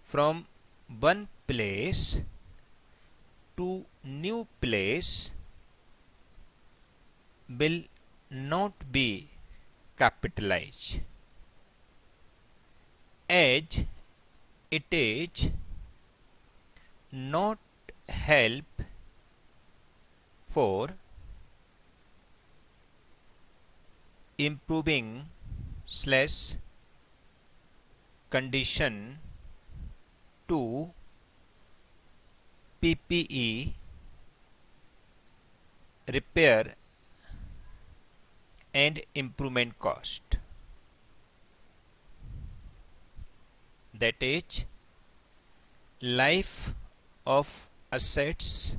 from one place to new place will not be capitalized as it is not help for improving slash condition to PPE repair and improvement cost, that is life of assets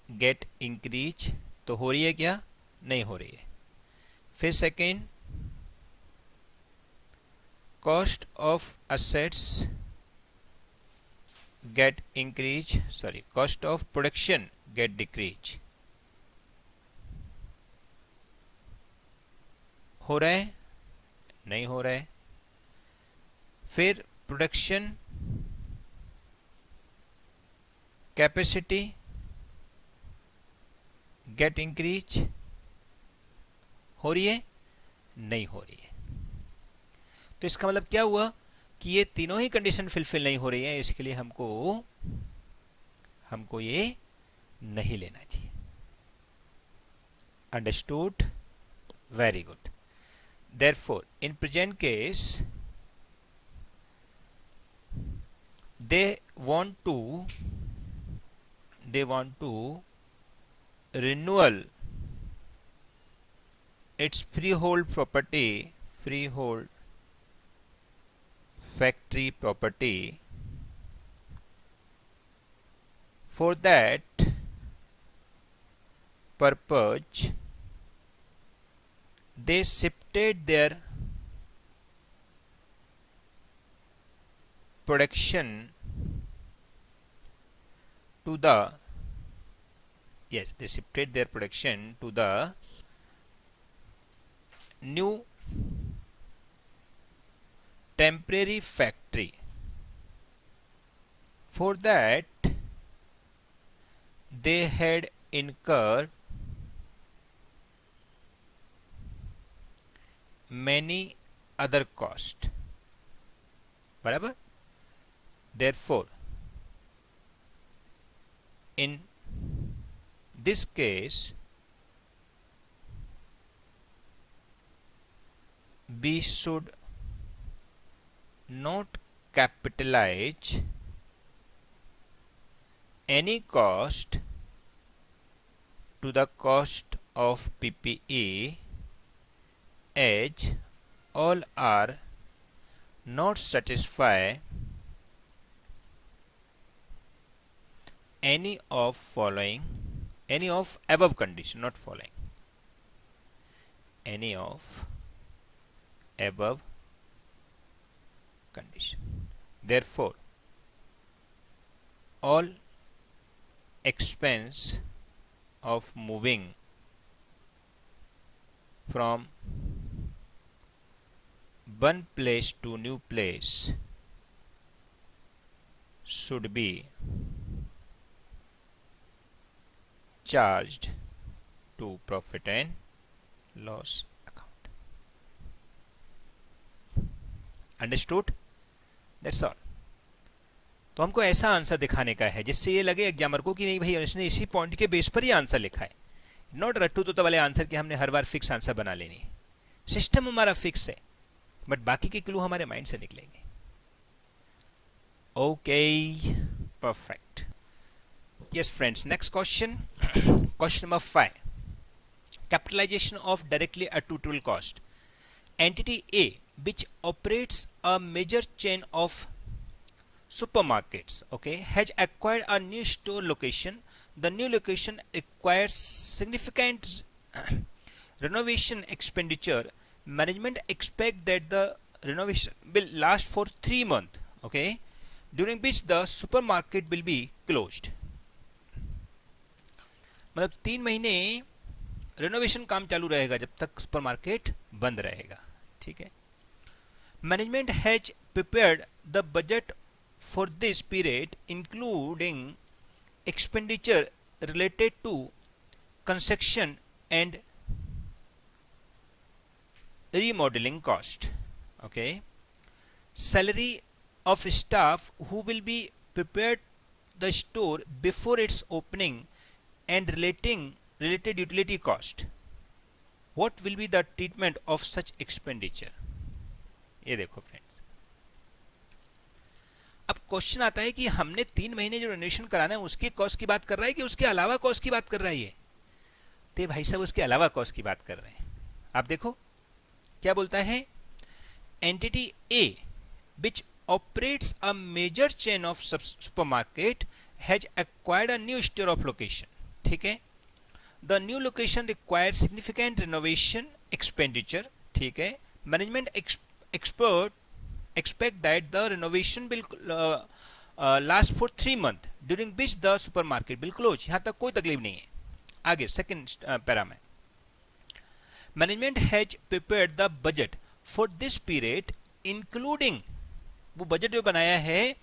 get increase। तो हो रही है क्या? नहीं हो रही है। फिर second, cost of assets get increase, sorry, cost of production gate decrease. हो रहा है? नहीं हो रहा है। फिर प्रोडक्शन कैपेसिटी गेट इंक्रीज। हो रही है? नहीं हो रही है। तो इसका मतलब क्या हुआ कि ये तीनों ही कंडीशन फुलफिल नहीं हो रही है, इसके लिए हमको ये नहीं लेना चाहिए। Understood? Very good. Therefore in present case they want to renewal its freehold factory property. For that purpose they shifted their production to the new temporary factory. For that they had incurred many other costs. बराबर. Therefore, in this case, we should not capitalize any cost to the cost of PPE, as all are not satisfy any of above condition, not following, any of above condition. Therefore, all expense of moving from one place to new place should be charged to profit and loss account. Understood? That's all. तो हमको ऐसा आंसर दिखाने का है जिससे ये लगे एग्जामर को कि नहीं भाई इसने इसी पॉइंट के बेस पर ही आंसर लिखा है, नॉट रट्टू तो वाले आंसर के हमने हर बार फिक्स आंसर बना लेनी है. सिस्टम हमारा फिक्स है बट बाकी के क्लू हमारे माइंड से निकलेंगे. Okay, perfect. Yes friends, next question. Question number 5. Capitalization of directly attributable cost. Entity A, which operates a major chain of supermarkets, okay, has acquired a new store location. The new location requires significant renovation expenditure. Management expect that the renovation will last for 3 months, okay, during which the supermarket will be closed. मतलब 3 महीने रेनोवेशन काम चालू रहेगा जब तक सुपरमार्केट बंद रहेगा. ठीक है. Management has prepared the budget for this period including expenditure related to construction and remodelling cost. Okay. Salary of staff who will be prepared the store before its opening and related utility cost. What will be the treatment of such expenditure? ये देखो फ्रेंड्स, अब क्वेश्चन आता है कि हमने 3 महीने जो रेनोवेशन कराना है उसके कॉस्ट की बात कर रहा है कि उसके अलावा कॉस्ट की बात कर रहा है. ये तो भाई साहब उसके अलावा कॉस्ट की बात कर रहे हैं. आप देखो क्या बोलता है. Entity A which operates a major chain of supermarket has acquired a new store of location. ठीक है. The new location require significant renovation expenditure. ठीक है. Management expect that the renovation will last for 3 months during which the supermarket will close. यहां तक कोई तकलीफ नहीं है. आगे सेकंड पैरा में management has prepared the budget for this period including, वो बजट जो बनाया है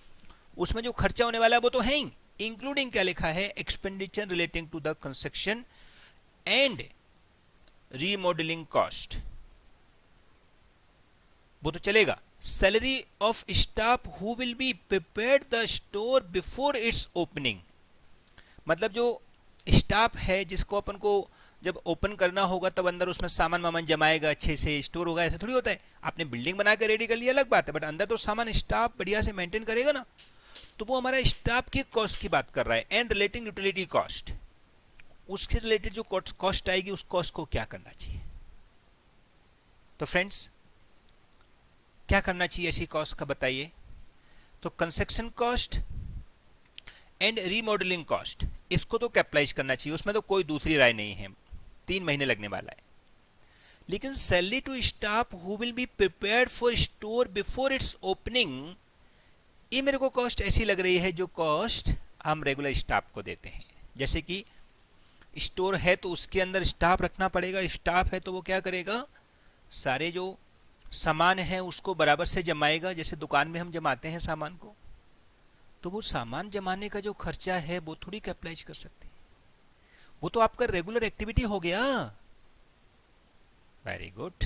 उसमें जो खर्चा होने वाला है वो तो है ही. इंक्लूडिंग क्या लिखा है. Expenditure relating to the construction and remodelling cost, वो तो चलेगा. Salary of staff who will be prepared the store before its opening, मतलब जो स्टाफ है जिसको अपन को जब ओपन करना होगा तब अंदर उसमें सामान वामान जमाएगा, अच्छे से स्टोर होगा. ऐसा थोड़ी होता है आपने बिल्डिंग बना के रेडी कर लिया अलग बात है, बट अंदर तो सामान स्टाफ बढ़िया से मेंटेन करेगा ना. तो वो हमारा स्टाफ की कॉस्ट की बात कर रहा है. एंड रिलेटिंग यूटिलिटी कॉस्ट, उससे रिलेटेड जो कॉस्ट आएगी उस कॉस्ट को क्या करना चाहिए. तो फ्रेंड्स क्या करना चाहिए ऐसी कॉस्ट का बताइए. तो construction cost and remodelling cost, इसको तो कैपिटलाइज करना चाहिए, उसमें तो कोई दूसरी राय नहीं है. 3 महीने लगने वाला है. लेकिन salary to staff who will be prepared for store before its opening, ये मेरे को कॉस्ट ऐसी लग रही है जो कॉस्ट हम रेगुलर स्टाफ को देते हैं. जैसे कि स्टोर है तो उसके अंदर स्टाफ रखना पड़ेगा. स्टाफ है तो वो क्या करेगा, सारे जो सामान है उसको बराबर से जमाएगा, जैसे दुकान में हम जमाते हैं सामान को, तो वो सामान जमाने का जो खर्चा है वो थोड़ी कैपिटलाइज कर सकते हैं, वो तो आपका रेगुलर एक्टिविटी हो गया। Very good.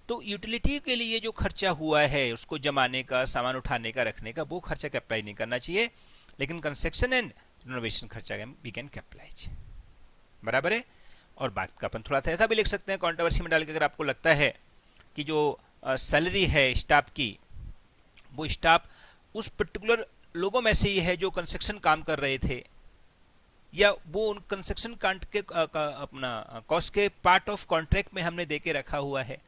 तो यूटिलिटी के लिए जो खर्चा हुआ है उसको जमाने का, सामान उठाने का, रखने का, वो खर्चा कैपिटलाइज नहीं करना चाहिए, लेकिन कंस्ट्रक्शन एंड रिनोवेशन खर्चा वी कैन कैपिटलाइज। बराबर है। और बात का अपन थोड़ा सा ऐसा भी लिख सकते हैं कंट्रोवर्सी में डाल के, अगर आपको लगता है कि जो सैलरी है स्टाफ की, वो स्टाफ उस पर्टिकुलर लोगों में से ही है जो कंस्ट्रक्शन काम कर रहे थे, या वो उन कंस्ट्रक्शन कांट के अपना कॉस्ट के पार्ट ऑफ कॉन्ट्रैक्ट में हमने दे के रखा हुआ है,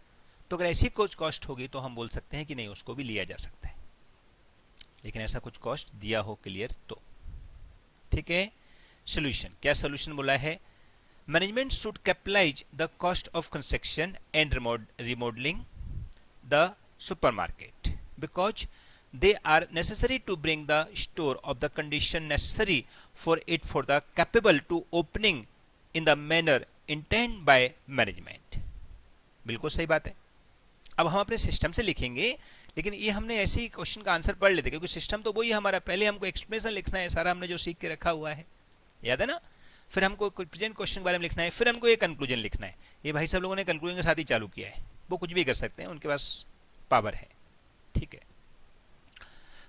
तो अगर ऐसी कुछ कॉस्ट होगी तो हम बोल सकते हैं कि नहीं, उसको भी लिया जा सकता है, लेकिन ऐसा कुछ कॉस्ट दिया हो क्लियर तो। ठीक है। सोल्यूशन, क्या सोल्यूशन बोला है? Management should capitalise the cost of construction and remodelling the supermarket because they are necessary to bring the store of the condition necessary for it for the capable to opening in the manner intended by management। बिल्कुल सही बात है। अब हम अपने सिस्टम से लिखेंगे, लेकिन ये हमने ऐसे ही क्वेश्चन का आंसर पढ़ लेते, क्योंकि सिस्टम तो वही हमारा, पहले हमको एक्सप्लेनेशन लिखना है सारा हमने जो सीख के रखा हुआ है, याद है ना, फिर हमको प्रेजेंट क्वेश्चन के बारे में लिखना है, फिर हमको ये कंक्लूजन लिखना है। ये भाई सब लोगों ने कंक्लूजन के साथ ही चालू किया है, वो कुछ भी कर सकते हैं, उनके पास पावर है। ठीक है।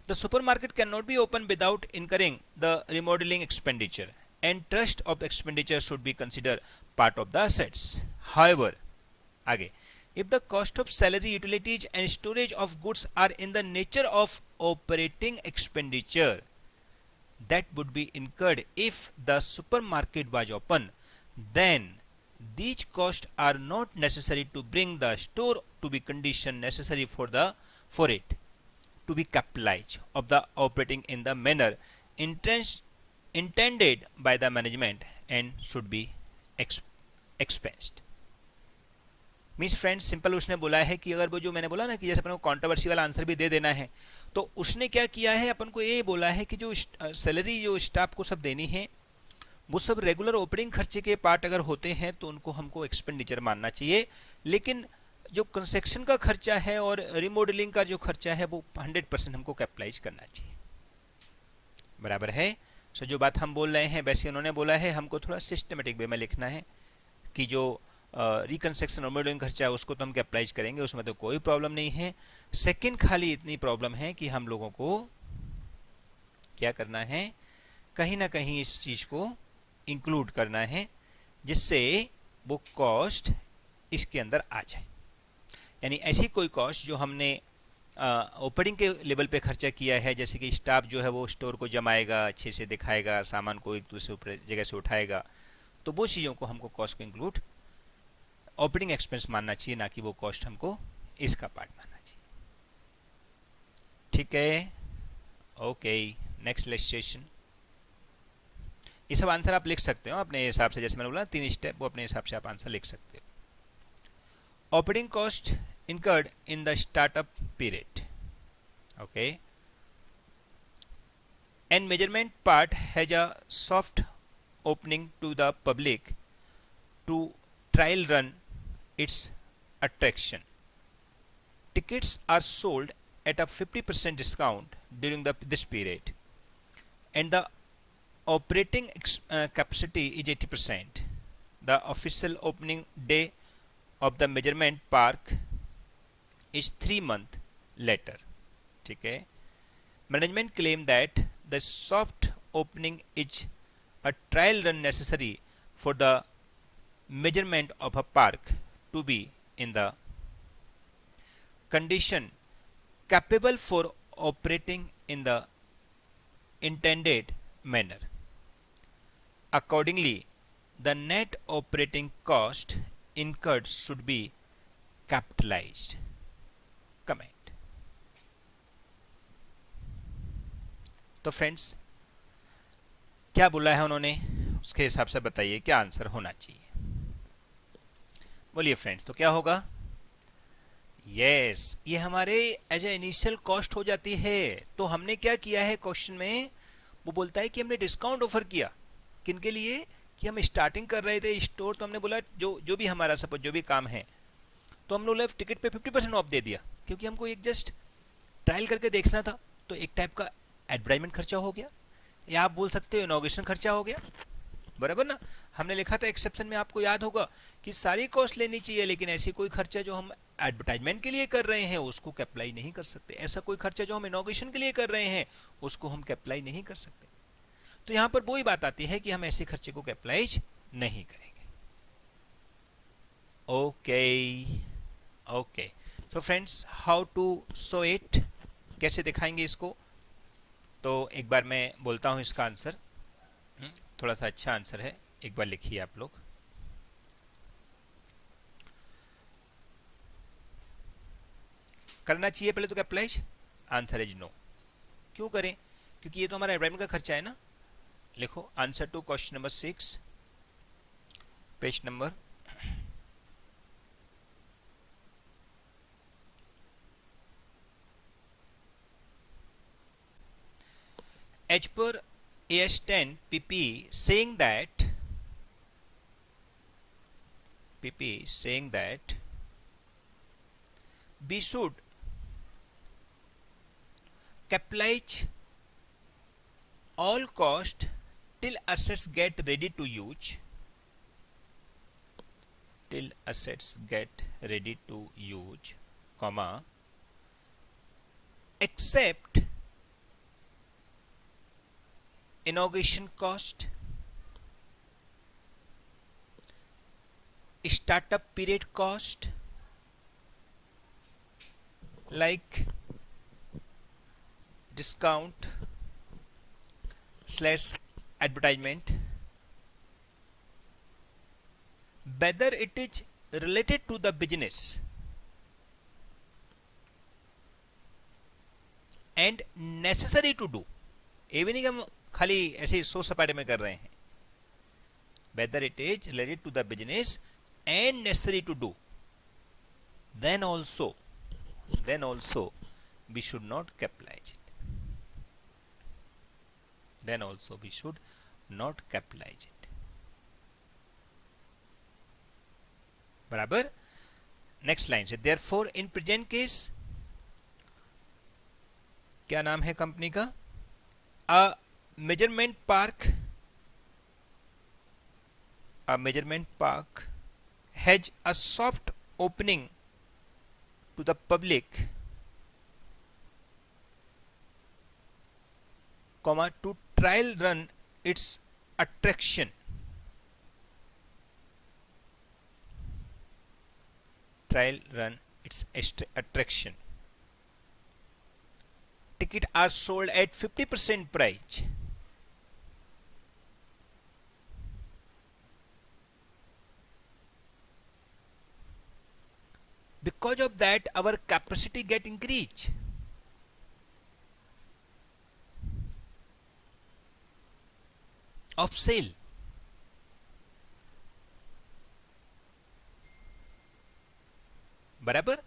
The supermarket cannot be opened without incurring the remodeling expenditure, and trust of expenditure should be considered part of the assets. However, आगे, if the cost of salary, utilities and storage of goods are in the nature of operating expenditure that would be incurred if the supermarket was open, then these costs are not necessary to bring the store to be condition necessary for it to be capitalized of the operating in the manner intended by the management and should be expensed। Means friends simple उसने बोला है कि अगर वो जो मैंने बोला ना कि जैसे अपन को कंट्रोवर्सी वाला आंसर भी दे देना है, तो उसने क्या किया है, अपन को ये बोला है कि जो सैलरी जो स्टाफ को सब देनी है वो सब रेगुलर ऑपरेटिंग खर्चे के पार्ट अगर होते हैं तो उनको हमको एक्सपेंडिचर मानना चाहिए, लेकिन जो कंस्ट्रक्शन का खर्चा है और रिमॉडलिंग का जो खर्चा है वो 100% हमको कैपिटलाइज करना चाहिए। बराबर है। सो जो बात हम बोल रहे हैं वैसे उन्होंने बोला है, हमको थोड़ा सिस्टमेटिक वे में लिखना है कि जो रिकंस्ट्रक्शन रिमॉडलिंग खर्चा है उसको तो हम कैपिटलाइज करेंगे, उसमें तो कोई प्रॉब्लम नहीं है। सेकंड खाली इतनी प्रॉब्लम है कि हम लोगों को क्या करना है, कहीं ना कहीं इस चीज को इंक्लूड करना है जिससे वो कॉस्ट इसके अंदर आ जाए, यानी ऐसी कोई कॉस्ट जो हमने ऑपरेटिंग के लेवल पे खर्चा किया है, जैसे कि स्टाफ जो है वो स्टोर को जमाएगा, अच्छे से दिखाएगा, सामान को एक दूसरे जगह से उठाएगा, तो वो चीज़ों को हमको कॉस्ट को इंक्लूड ऑपरेटिंग एक्सपेंस मानना चाहिए, ना कि वो कॉस्ट हमको इसका पार्ट मानना चाहिए। ठीक है। Okay, next illustration. ये सब आंसर आप लिख सकते हो अपने हिसाब से, जैसे मैंने बोला 3 स्टेप, वो अपने हिसाब से आप आंसर लिख सकते हो। Operating cost incurred in the startup period, okay, and measurement part has a soft opening to the public to trial run its attraction. Tickets are sold at a 50% discount during this period, and the operating capacity is 80%. The official opening day of the measurement park is 3 months later. ठीक है। Management claim that the soft opening is a trial run necessary for the measurement of a park to be in the condition capable for operating in the intended manner. Accordingly, the net operating cost incurred should be capitalized. Comment. तो फ्रेंड्स क्या बोला है उन्होंने, उसके हिसाब से बताइए क्या आंसर होना चाहिए। बोलिए फ्रेंड्स, तो क्या होगा? यस, ये हमारे एज ए इनिशियल कॉस्ट हो जाती है। तो हमने क्या किया है क्वेश्चन में, वो बोलता है कि हमने डिस्काउंट ऑफर किया, किनके लिए, कि हम स्टार्टिंग कर रहे थे स्टोर, तो हमने बोला जो भी हमारा सपोज जो भी काम है, तो हम लोग ने टिकट पे 50% ऑफ दे दिया, क्योंकि हमको एक जस्ट ट्रायल करके देखना था। तो एक टाइप का एडवर्टाइजमेंट खर्चा हो गया, या आप बोल सकते हो इनॉग्रेशन खर्चा हो गया, बराबर ना। हमने लिखा था एक्सेप्शन में, आपको याद होगा कि सारी कॉस्ट लेनी चाहिए, लेकिन ऐसी कोई खर्चा जो हम एडवर्टाइजमेंट के लिए कर रहे हैं उसको अप्लाई नहीं कर सकते। ऐसा कोई खर्चा जो हम इनॉग्रेशन के लिए कर रहे हैं उसको हम अप्लाई नहीं कर सकते। तो यहां पर वही बात आती है कि हम ऐसे खर्चे को अप्लाई नहीं करेंगे। Okay okay, so friends, how to show it, कैसे दिखाएंगे इसको। तो एक बार मैं बोलता हूं इसका आंसर, थोड़ा सा अच्छा आंसर है, एक बार लिखिए आप लोग। करना चाहिए पहले तो क्या अप्लाई, आंसर इज नो। क्यों करें, क्योंकि ये तो हमारा एडवर्टाइजमेंट का खर्चा है ना। लिखो answer to question number 6, page number 'As per AS10 PP saying that we should capitalize all cost till assets get ready to use, comma, except inauguration cost, startup period cost like discount / advertisement, whether it is related to the business and necessary to do। ये भी नहीं कि हम खाली ऐसे ही सोच सपाटे में कर रहे हैं। whether it is related to the business and necessary to do, then also we should not capitalize it, बराबर। नेक्स्ट लाइन से, therefore in present case, क्या नाम है कंपनी का, a measurement park has a soft opening to the public, comma, to trial run its attraction, tickets are sold at 50% price, because of that our capacity get increased, of sale। बराबर।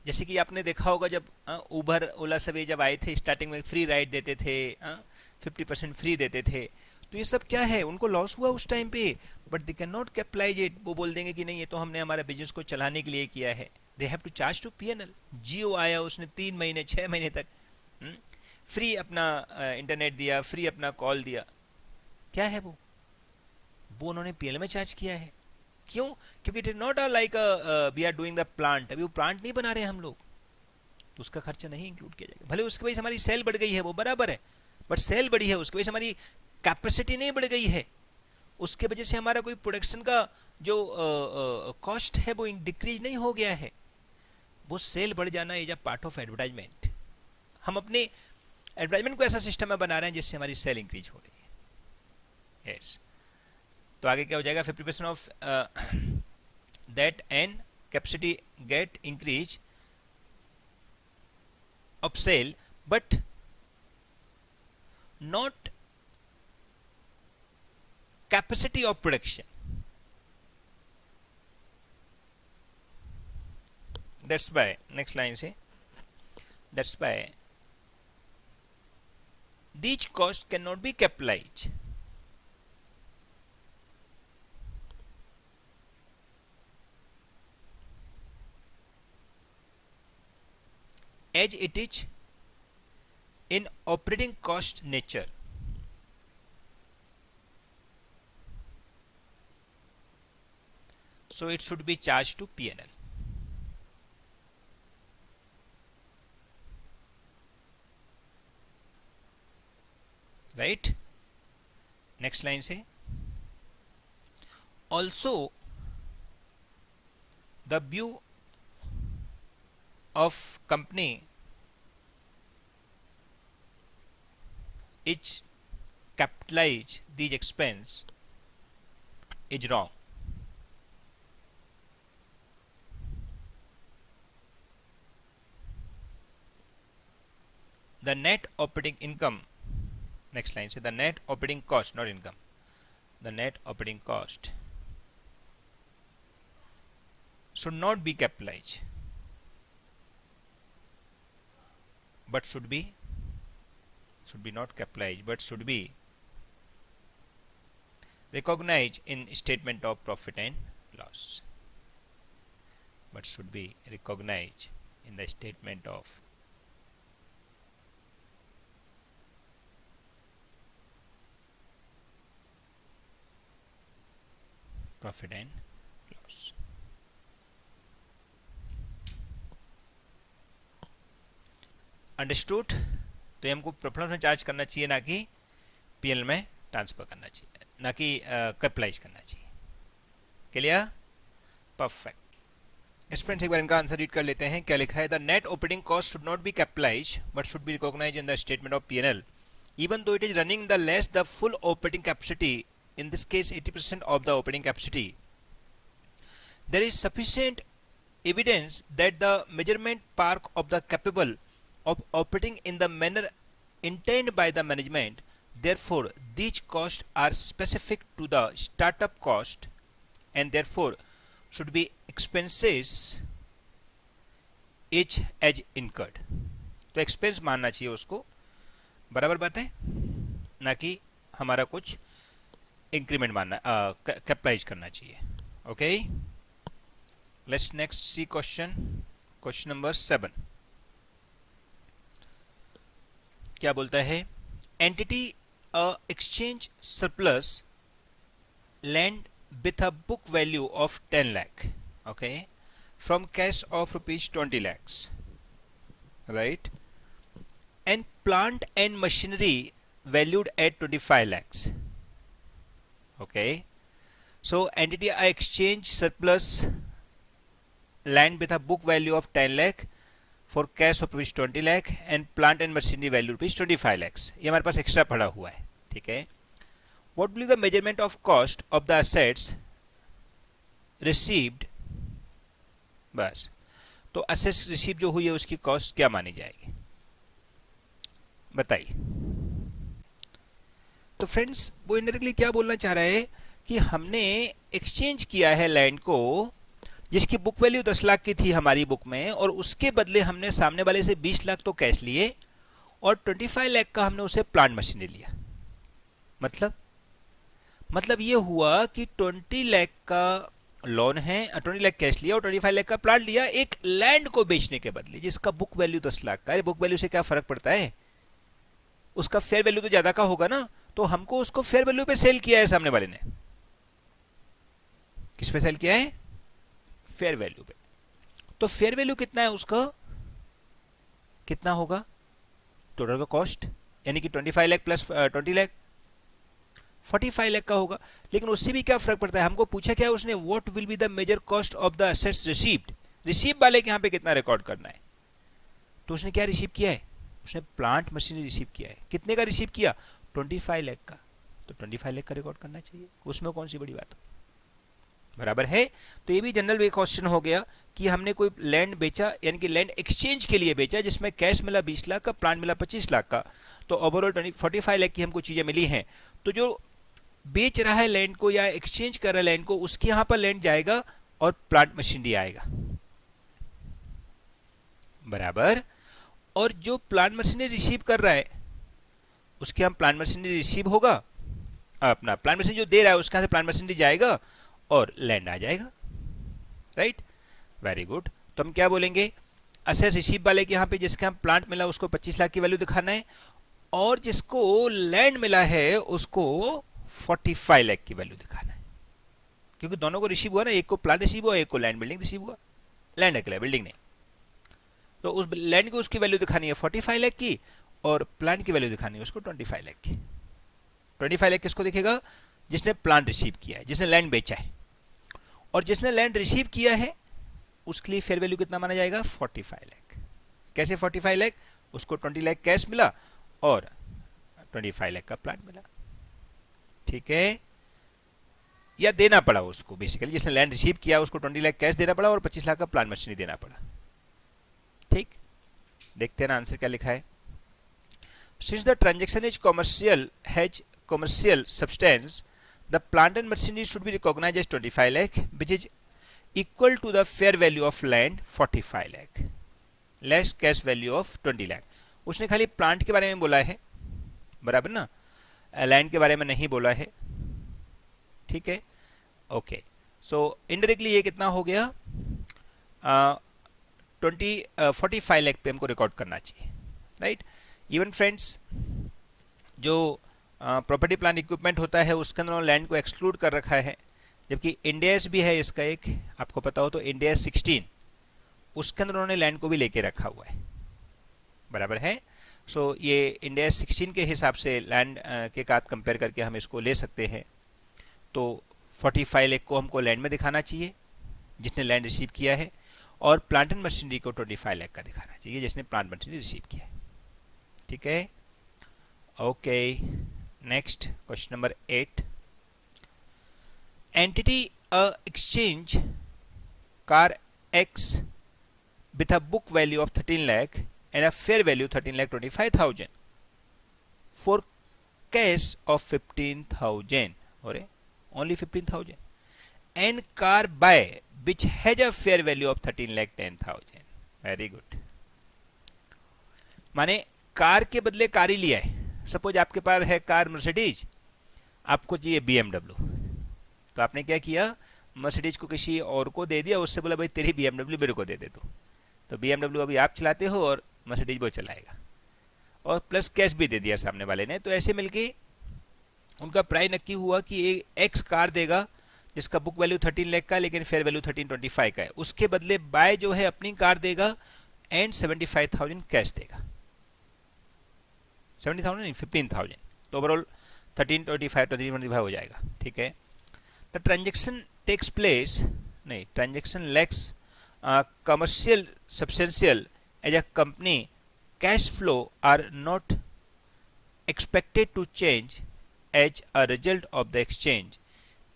जैसे कि आपने देखा होगा जब उबर ओला सभी जब आए थे, स्टार्टिंग में फ्री राइड देते थे, 50% फ्री देते थे, तो ये सब क्या है, उनको लॉस हुआ उस टाइम पे, but they can not capitalise it. वो बोल देंगे कि नहीं, ये तो हमने हमारे बिजनेस को चलाने के लिए किया है। They have to charge to PNL. Jio आया, उसने 3 महीने 6 महीने तक फ्री अपना इंटरनेट दिया, फ्री अपना कॉल दिया। क्या है वो उन्होंने पीएनएल में चार्ज किया है। क्यों? क्योंकि it is not like we are doing the plant. अभी वो प्लांट नहीं बना रहे हम लोग, तो उसका खर्चा नहीं इंक्लूड किया जाएगा। भले उसकी वजह से हमारी सेल बढ़ गई है, वो बराबर है, बट सेल बढ़ी है, उसकी वजह से हमारी कैपेसिटी नहीं बढ़ गई है, उसके वजह से हमारा कोई प्रोडक्शन का जो कॉस्ट है वो डिक्रीज नहीं हो गया है। वो सेल बढ़ जाना is a part of advertisement. हम अपने एडवर्टाइजमेंट को ऐसा सिस्टम में बना रहे हैं जिससे हमारी सेल इंक्रीज हो रही है। यस, तो आगे क्या हो जाएगा, 50% of that and capacity get increase of sale but not capacity of production। That's why next line say, that's why these costs cannot be capitalized, as it is in operating cost nature. So it should be charged to P&L. Right? Next line say, also the view of company is capitalize these expense is wrong. The net operating income, next line say, the net operating cost, not income, the net operating cost should not be capitalized, but should be not capitalized, but should be recognized in statement of profit and loss, but should be recognized in the statement of profit and loss. Understood? तो हमको प्रॉफिट में चार्ज करना चाहिए, ना कि पीएल में ट्रांसफर करना चाहिए, ना कि कैपिटलाइज करना चाहिए. क्लियर? परफेक्ट. स्टूडेंट्स एक बार इनका आंसर रीड कर लेते हैं. क्या लिखा है? The net operating cost should not be capitalise but should be recognise in the statement of PNL even though it is running the less the full operating capacity, in this case 80% of the operating capacity. There is sufficient evidence that the measurement park of the capable of operating in the manner intended by the management. Therefore, these costs are specific to the startup cost and therefore should be expenses each as incurred. तो एक्सपेंस मानना चाहिए उसको, बराबर बात है, ना कि हमारा कुछ इंक्रीमेंट मानना, कैपिटलाइज करना चाहिए. Okay, let's next see question number 7. क्या बोलता है? Entity exchange surplus land with a book value of 10 lakh, okay, from cash of ₹20 lakhs, राइट, and plant and machinery valued at 25 lakhs. Okay, so entity I exchange surplus land with a book value of 10 lakh for cash of ₹20 lakh and plant and machinery value ₹25 lakhs. ये हमारे पास एक्स्ट्रा पड़ा हुआ है, ठीक है. What will be the measurement of cost of the assets received? बस, तो assets received जो हुई है उसकी कॉस्ट क्या मानी जाएगी, बताइए. तो फ्रेंड्स वो इनडायरेक्टली क्या बोलना चाह रहा है कि हमने एक्सचेंज किया है लैंड को जिसकी बुक वैल्यू 10 लाख की थी हमारी बुक में, और उसके बदले हमने सामने वाले से 20 लाख तो कैश लिए और 25 लाख का हमने उसे प्लांट मशीनरी लिया. मतलब ये हुआ कि 20 लाख का लोन है, 20 लाख कैश लिया और 25 लाख का प्लांट लिया एक लैंड को बेचने के बदले, जिसका बुक वैल्यू 10 लाख का है. बुक वैल्यू से क्या फर्क पड़ता है, उसका फेयर वैल्यू तो ज्यादा का होगा ना, तो हमको उसको फेयर वैल्यू पे सेल किया है सामने वाले ने. किस पे सेल किया है? फेयर वैल्यू पे. तो फेयर वैल्यू कितना है उसका, कितना होगा टोटल का कॉस्ट, यानी कि 25 लाख प्लस 20 लाख 45 लाख का होगा. लेकिन उससे भी क्या फर्क पड़ता है, हमको पूछा क्या उसने, what will be the major cost of the assets received. Receive वाले के यहाँ पे कितना रिकॉर्ड करना है, तो उसने क्या रिसीव किया है, उसने प्लांट मशीनरी रिसीव किया है. कितने का रिसीव किया, 25 लाख का, तो 25 लाख का रिकॉर्ड करना चाहिए, उसमें कौन सी बड़ी बात है, बराबर है. तो ये भी जनरल वे क्वेश्चन हो गया कि हमने कोई लैंड बेचा, यानी कि लैंड एक्सचेंज के लिए बेचा जिसमें कैश मिला 20 लाख का, प्लांट मिला 25 लाख का, तो ओवरऑल 45 लाख की हमको चीजें मिली हैं. तो जो बेच रहा है लैंड को या एक्सचेंज कर रहा है लैंड को, उसके यहां पर लैंड जाएगा और प्लांट मशीनरी आएगा, बराबर. और जो प्लांट मशीनरी रिसीव कर रहा है उसके हम प्लांट मशीनरी रिसीव होगा, अपना प्लांट मशीनरी जो दे रहा है उसके यहां से प्लांट मशीनरी जाएगा और लैंड आ जाएगा, राइट. Very good. तो हम क्या बोलेंगे, असेट रिसीव वाले के यहाँ पे जिसके यहाँ प्लांट मिला उसको 25 लाख की वैल्यू दिखाना है, और जिसको लैंड मिला है उसको 45 लाख की वैल्यू दिखाना है, क्योंकि दोनों को रिसीव हुआ ना, एक को प्लांट रिसीव हुआ, एक को लैंड बिल्डिंग रिसीव हुआ, लैंड अकेला बिल्डिंग नहीं। तो उस लैंड को उसकी वैल्यू दिखानी है 45 लाख की, और प्लांट की वैल्यू दिखानी है उसको 25 लाख की। 25 लाख किसको दिखेगा? जिसने प्लांट रिसीव किया है, जिसने लैंड बेचा है। और जिसने लैंड रिसीव किया है उसके लिए फेयर वैल्यू कितना माना जाएगा? 45 लाख। कैसे 45 लाख? उसको 20 लाख कैश मिला और 25 लाख का प्लांट मिला, ठीक है, या देना पड़ा उसको। बेसिकली जिसने लैंड रिसीव किया उसको 20 लाख कैश देना पड़ा और 25 लाख का प्लांट मशीनरी देना पड़ा, ठीक। देखते हैं ना आंसर क्या लिखा है। Since the transaction is commercial has commercial substance, the plant and machinery should be recognized as 25 lakh, which is equal to the fair value of land 45 lakh less cash value of 20 lakh। उसने खाली प्लांट के बारे में बोला है, बराबर ना, लैंड के बारे में नहीं बोला है, ठीक है, ओके। सो इनडायरेक्टली ये कितना हो गया? 45 लाख पे हमको रिकॉर्ड करना चाहिए, राइट। इवन फ्रेंड्स, जो प्रॉपर्टी प्लांट इक्विपमेंट होता है उसके अंदर लैंड को एक्सक्लूड कर रखा है, जबकि इंडियस भी है इसका एक, आपको पता हो तो इंडियस 16, उसके अंदर उन्होंने लैंड को भी लेके रखा हुआ है, बराबर है। सो ये इंडियस 16 के हिसाब से लैंड के साथ कंपेयर करके हम इसको ले सकते हैं। तो 45 लाख को हमको लैंड में दिखाना चाहिए जिसने लैंड रिसीव किया है, और प्लांट एंड मशीनरी को 25 लाख का दिखाना चाहिए जिसने प्लांट मशीनरी रिसीव किया है, ठीक है, okay. Next, question number 8. Entity exchange car X with a book value of 13 lakh and a fair value 13 lakh 25,000 for cash of 15,000 or only 15,000, and car buy which has a fair value of 13 lakh 10,000. Very good. माने कार के बदले कार ही लिया है। सपोज आपके पास है कार मर्सिडीज, आपको चाहिए BMW, तो आपने क्या किया? मर्सिडीज को किसी और को दे दिया, उससे बोला भाई तेरी BMW मेरे को दे दे दो। तो BMW अभी आप चलाते हो और मर्सिडीज वो चलाएगा, और प्लस कैश भी दे दिया सामने वाले ने। तो ऐसे मिलके उनका प्राइस नक्की हुआ कि एक एक्स कार देगा जिसका बुक वैल्यू 13 लाख का लेकिन फेयर वैल्यू 1325 का है, उसके बदले बाय जो है अपनी कार देगा एंड 75,000 कैश देगा। 70,000 नहीं 15,000, तो ओवरऑल 1325 हो जाएगा, ठीक है। द ट्रांजेक्शन टेक्स प्लेस, नहीं, transaction lacks commercial substantial as a company cash flow are not expected to change as a result of the exchange.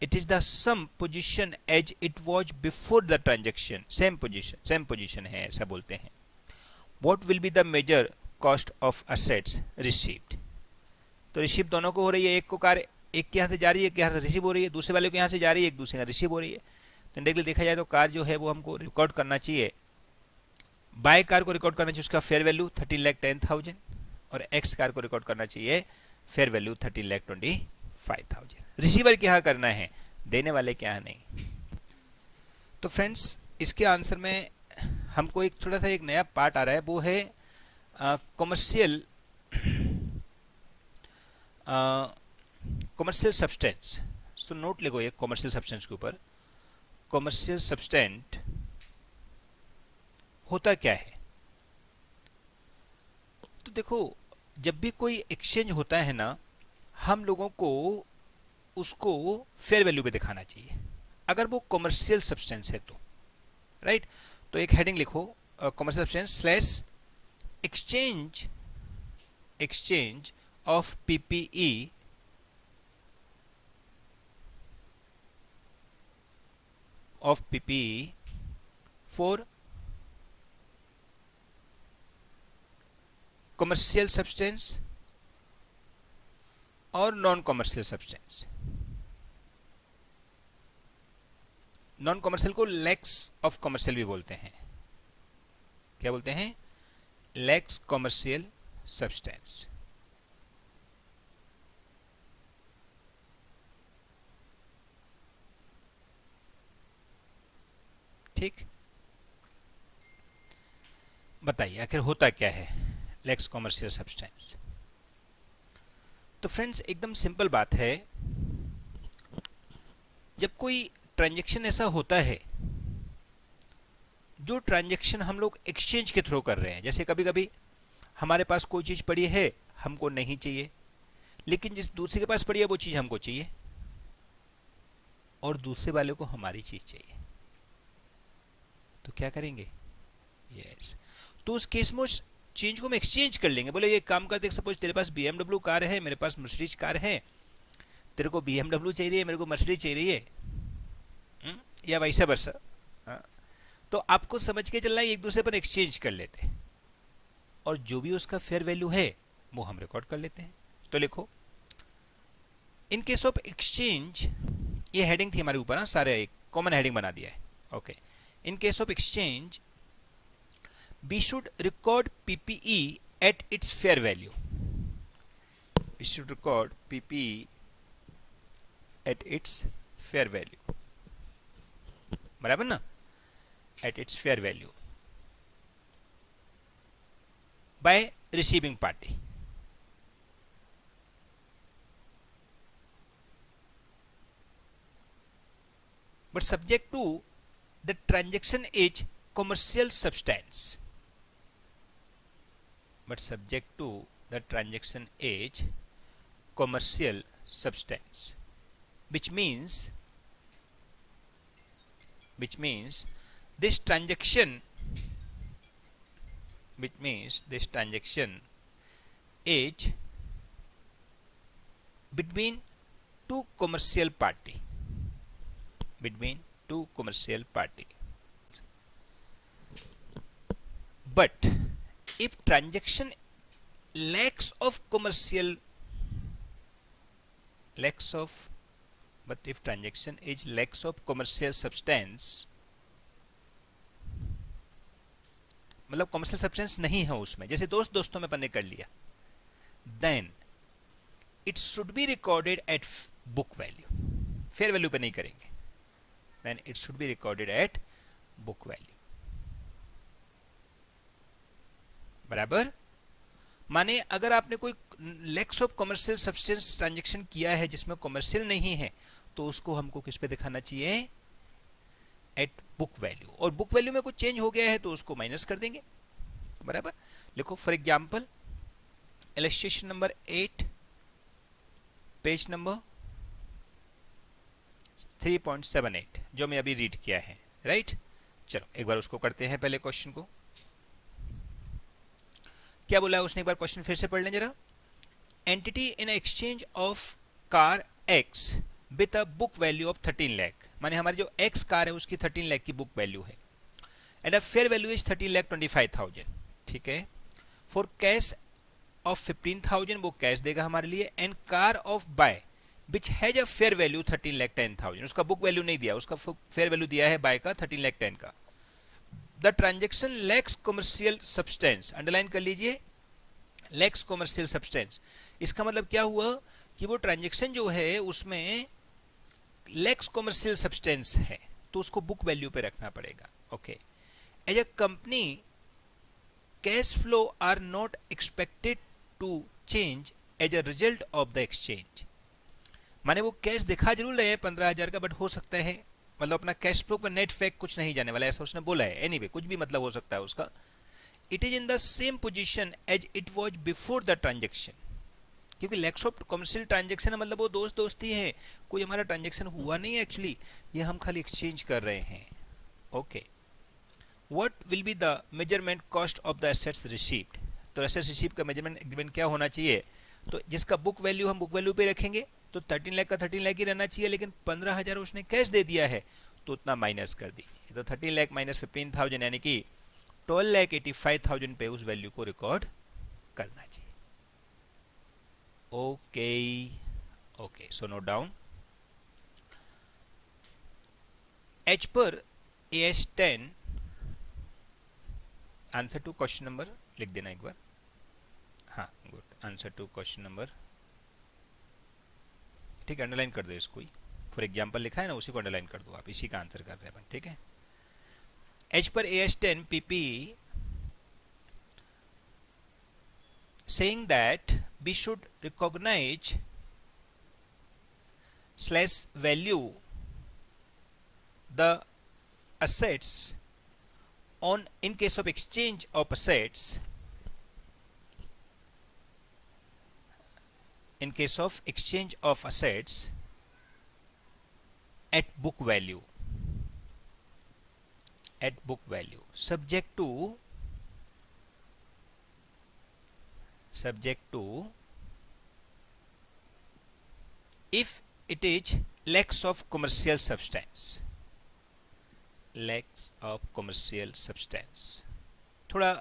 It is the same position as it was before the transaction. same position है, ऐसा बोलते हैं। What will be the major cost of assets received? तो रिसीव दोनों को हो रही है, एक को कार एक के यहाँ से जा रही है, एक के यहाँ से रिसीव हो रही है, दूसरे वाले के यहाँ से जा रही है, एक दूसरे का रिसीव हो रही है। तो इंडायरेक्टली देखा जाए तो कार जो है वो हमको रिकॉर्ड करना चाहिए, बाय कार को रिकॉर्ड करना चाहिए उसका फेयर वैल्यू 13,10,000, और एक्स कार को रिकॉर्ड करना चाहिए फेयर वैल्यू 13,25,000। रिसीवर के यहाँ करना है, देने वाले के यहाँ नहीं। तो फ्रेंड्स, इसके आंसर में हमको एक थोड़ा सा एक नया पार्ट आ रहा है, वो है कमर्शियल सब्सटेंस। तो नोट लिखो ये कमर्शियल सब्सटेंस के ऊपर। कमर्शियल सब्सटेंट होता क्या है? तो देखो, जब भी कोई एक्सचेंज होता है ना, हम लोगों को उसको फेयर वैल्यू पे दिखाना चाहिए अगर वो कमर्शियल सब्सटेंस है तो, राइट। तो एक हेडिंग लिखो, commercial substance slash exchange of PPE for commercial substance और non commercial substance. Non commercial को लैक्स ऑफ कमर्शियल भी बोलते हैं। क्या बोलते हैं? Lakhs commercial substance. ठीक। बताइए आखिर होता क्या है लेक्स कॉमर्शियल सब्सटेंस। तो फ्रेंड्स एकदम सिंपल बात है, जब कोई ट्रांजैक्शन ऐसा होता है जो ट्रांजैक्शन हम लोग एक्सचेंज के थ्रू कर रहे हैं, जैसे कभी कभी हमारे पास कोई चीज़ पड़ी है हमको नहीं चाहिए, लेकिन जिस दूसरे के पास पड़ी है वो चीज़ हमको चाहिए और दूसरे वाले को हमारी चीज़ चाहिए, तो क्या करेंगे? यस, तो उस केस में उस चेंज को हम एक्सचेंज कर लेंगे। बोले ये काम करते, सपोज तेरे पास BMW कार है, मेरे पास मर्सिडीज कार है, तेरे को BMW चाहिए, मेरे को मर्सिडीज चाहिए, या वैसा वर्सा। तो आपको समझ के चलना है, एक दूसरे पर एक्सचेंज कर लेते हैं और जो भी उसका फेयर वैल्यू है वो हम रिकॉर्ड कर लेते हैं। तो लिखो, इन केस ऑफ एक्सचेंज, ये हेडिंग थी हमारे ऊपर ना, सारे एक कॉमन हेडिंग बना दिया है। Okay, in case of exchange we should record PPE at its fair value. We should record PPE at its fair value. बराबर ना? At its fair value by receiving party. But subject to the transaction is commercial substance. But subject to the transaction is commercial substance, which means this transaction is between two commercial party, but if transaction lacks of commercial substance, मतलब कॉमर्शियल सब्सटेंस नहीं है उसमें, जैसे दोस्त दोस्तों में पन्ने कर लिया, then it should be recorded at book value, fair value पे नहीं करेंगे, then it should be recorded at book value. बराबर, माने अगर आपने कोई lacks of commercial substance transaction किया है जिसमें कॉमर्शियल नहीं है, तो उसको हमको किस पे दिखाना चाहिए? At book value. और बुक वैल्यू में कुछ चेंज हो गया है तो उसको माइनस कर देंगे। बराबर, लिखो for example illustration number 8 page number 3.78 जो मैं अभी रीड किया है, राइट। चलो एक बार उसको करते हैं, पहले क्वेश्चन को क्या बोला है उसने, एक बार क्वेश्चन फिर से पढ़ लें जरा। Entity in exchange of car x with a book value of 13 lakh, माने हमारी जो एक्स कार है उसकी 13 लाख की बुक वैल्यू है, and a fair value is 13,25,000, ठीक है। फॉर कैश ऑफ 15,000 वो कैश देगा हमारे लिए, and car of by which has a fair value 13,10,000, उसका बुक वैल्यू नहीं दिया, उसका फेयर वैल्यू दिया है बाय का 13,10,000 का। The transaction lakhs commercial substance, underline कर लीजिए, लैक्स कॉमर्शियल सब्सटेंस। इसका मतलब क्या हुआ कि वो ट्रांजेक्शन जो है उसमें लैक्स कॉमर्शियल सब्सटेंस है, तो उसको बुक वैल्यू पे रखना पड़ेगा। Okay, as a company cash flow are not expected to change as a result of the exchange, माने वो कैश दिखा जरूर रहे हैं 15,000 का, बट हो सकता है मतलब अपना कैश फ्लो पर नेट फैक्ट कुछ नहीं जाने वाला, ऐसा उसने बोला है। एनीवे कुछ भी मतलब हो सकता है उसका। It is in the same position as it was before the transaction, क्योंकि लैक्स ऑफ कमर्शियल ट्रांजैक्शन मतलब वो दोस्त दोस्ती है, कोई हमारा ट्रांजैक्शन हुआ नहीं है एक्चुअली, ये हम खाली एक्सचेंज कर रहे हैं। Okay, what will be the measurement cost of the assets received, तो एसेट्स रिसीव का मेजरमेंट एग्रीमेंट क्या होना चाहिए? तो जिसका बुक वैल्यू हम बुक वैल्यू पे रखेंगे तो 13 लाख का 13 लाख ही रहना चाहिए, लेकिन 15,000 उसने कैश दे दिया है तो उतना माइनस कर दीजिए, तो 13 लाख माइनस 15,000 यानी कि 12,85,000 पे उस वैल्यू को रिकॉर्ड करना चाहिए। Okay okay, so note down. As per AS 10 answer to question number लिख देना एक बार। हाँ good, answer to question number, ठीक है, अंडरलाइन कर दो इसको ही, फॉर एग्जाम्पल लिखा है ना उसी को अंडरलाइन कर दो, आप इसी का आंसर कर रहे हैं, ठीक है। H per AS 10 PP saying that we should recognize slash value the assets on in case of exchange of assets in case of exchange of assets at book value subject to if it is lacks of commercial substance थोड़ा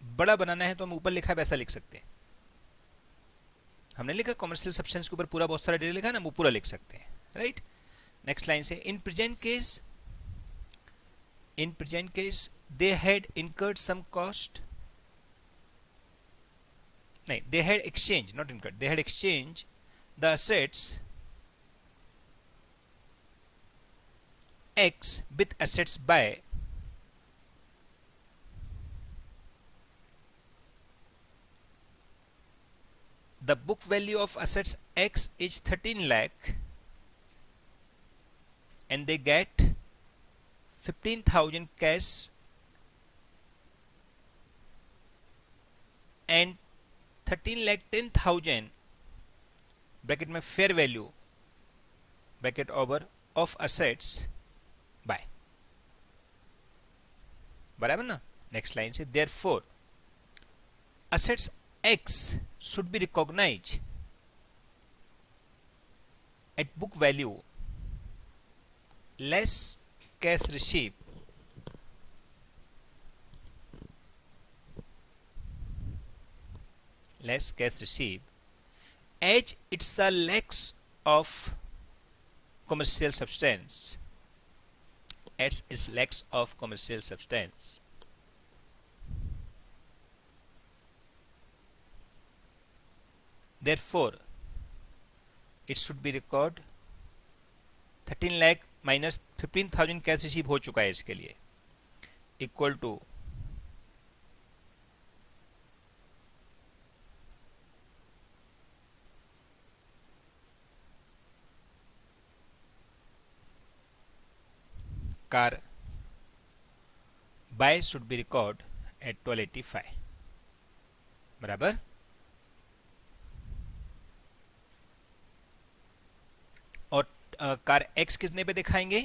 बड़ा बनाना है तो हम ऊपर लिखा है वैसा लिख सकते हैं। हमने लिखा कॉमर्शियल सब्सटेंस के ऊपर पूरा बहुत सारा डिटेल लिखा है ना, वो पूरा लिख सकते हैं, राइट। नेक्स्ट लाइन से in present case they had incurred some cost, नहीं they had exchange not incurred, they had exchange the assets X with assets by the book value of assets X is 13 lakh and they get 15,000 cash and 13 lakh 10,000 bracket में fair value bracket over of assets by, बराबर ना। नेक्स्ट लाइन से therefore assets X should be recognized at book value less cash received as it's a lacks of commercial substance as its lacks of commercial substance. Therefore, it should be record 13 lakh minus 15,000 cash receive हो चुका है इसके लिए equal to car by should be record at 1285, बराबर। और कार एक्स कितने पे दिखाएंगे,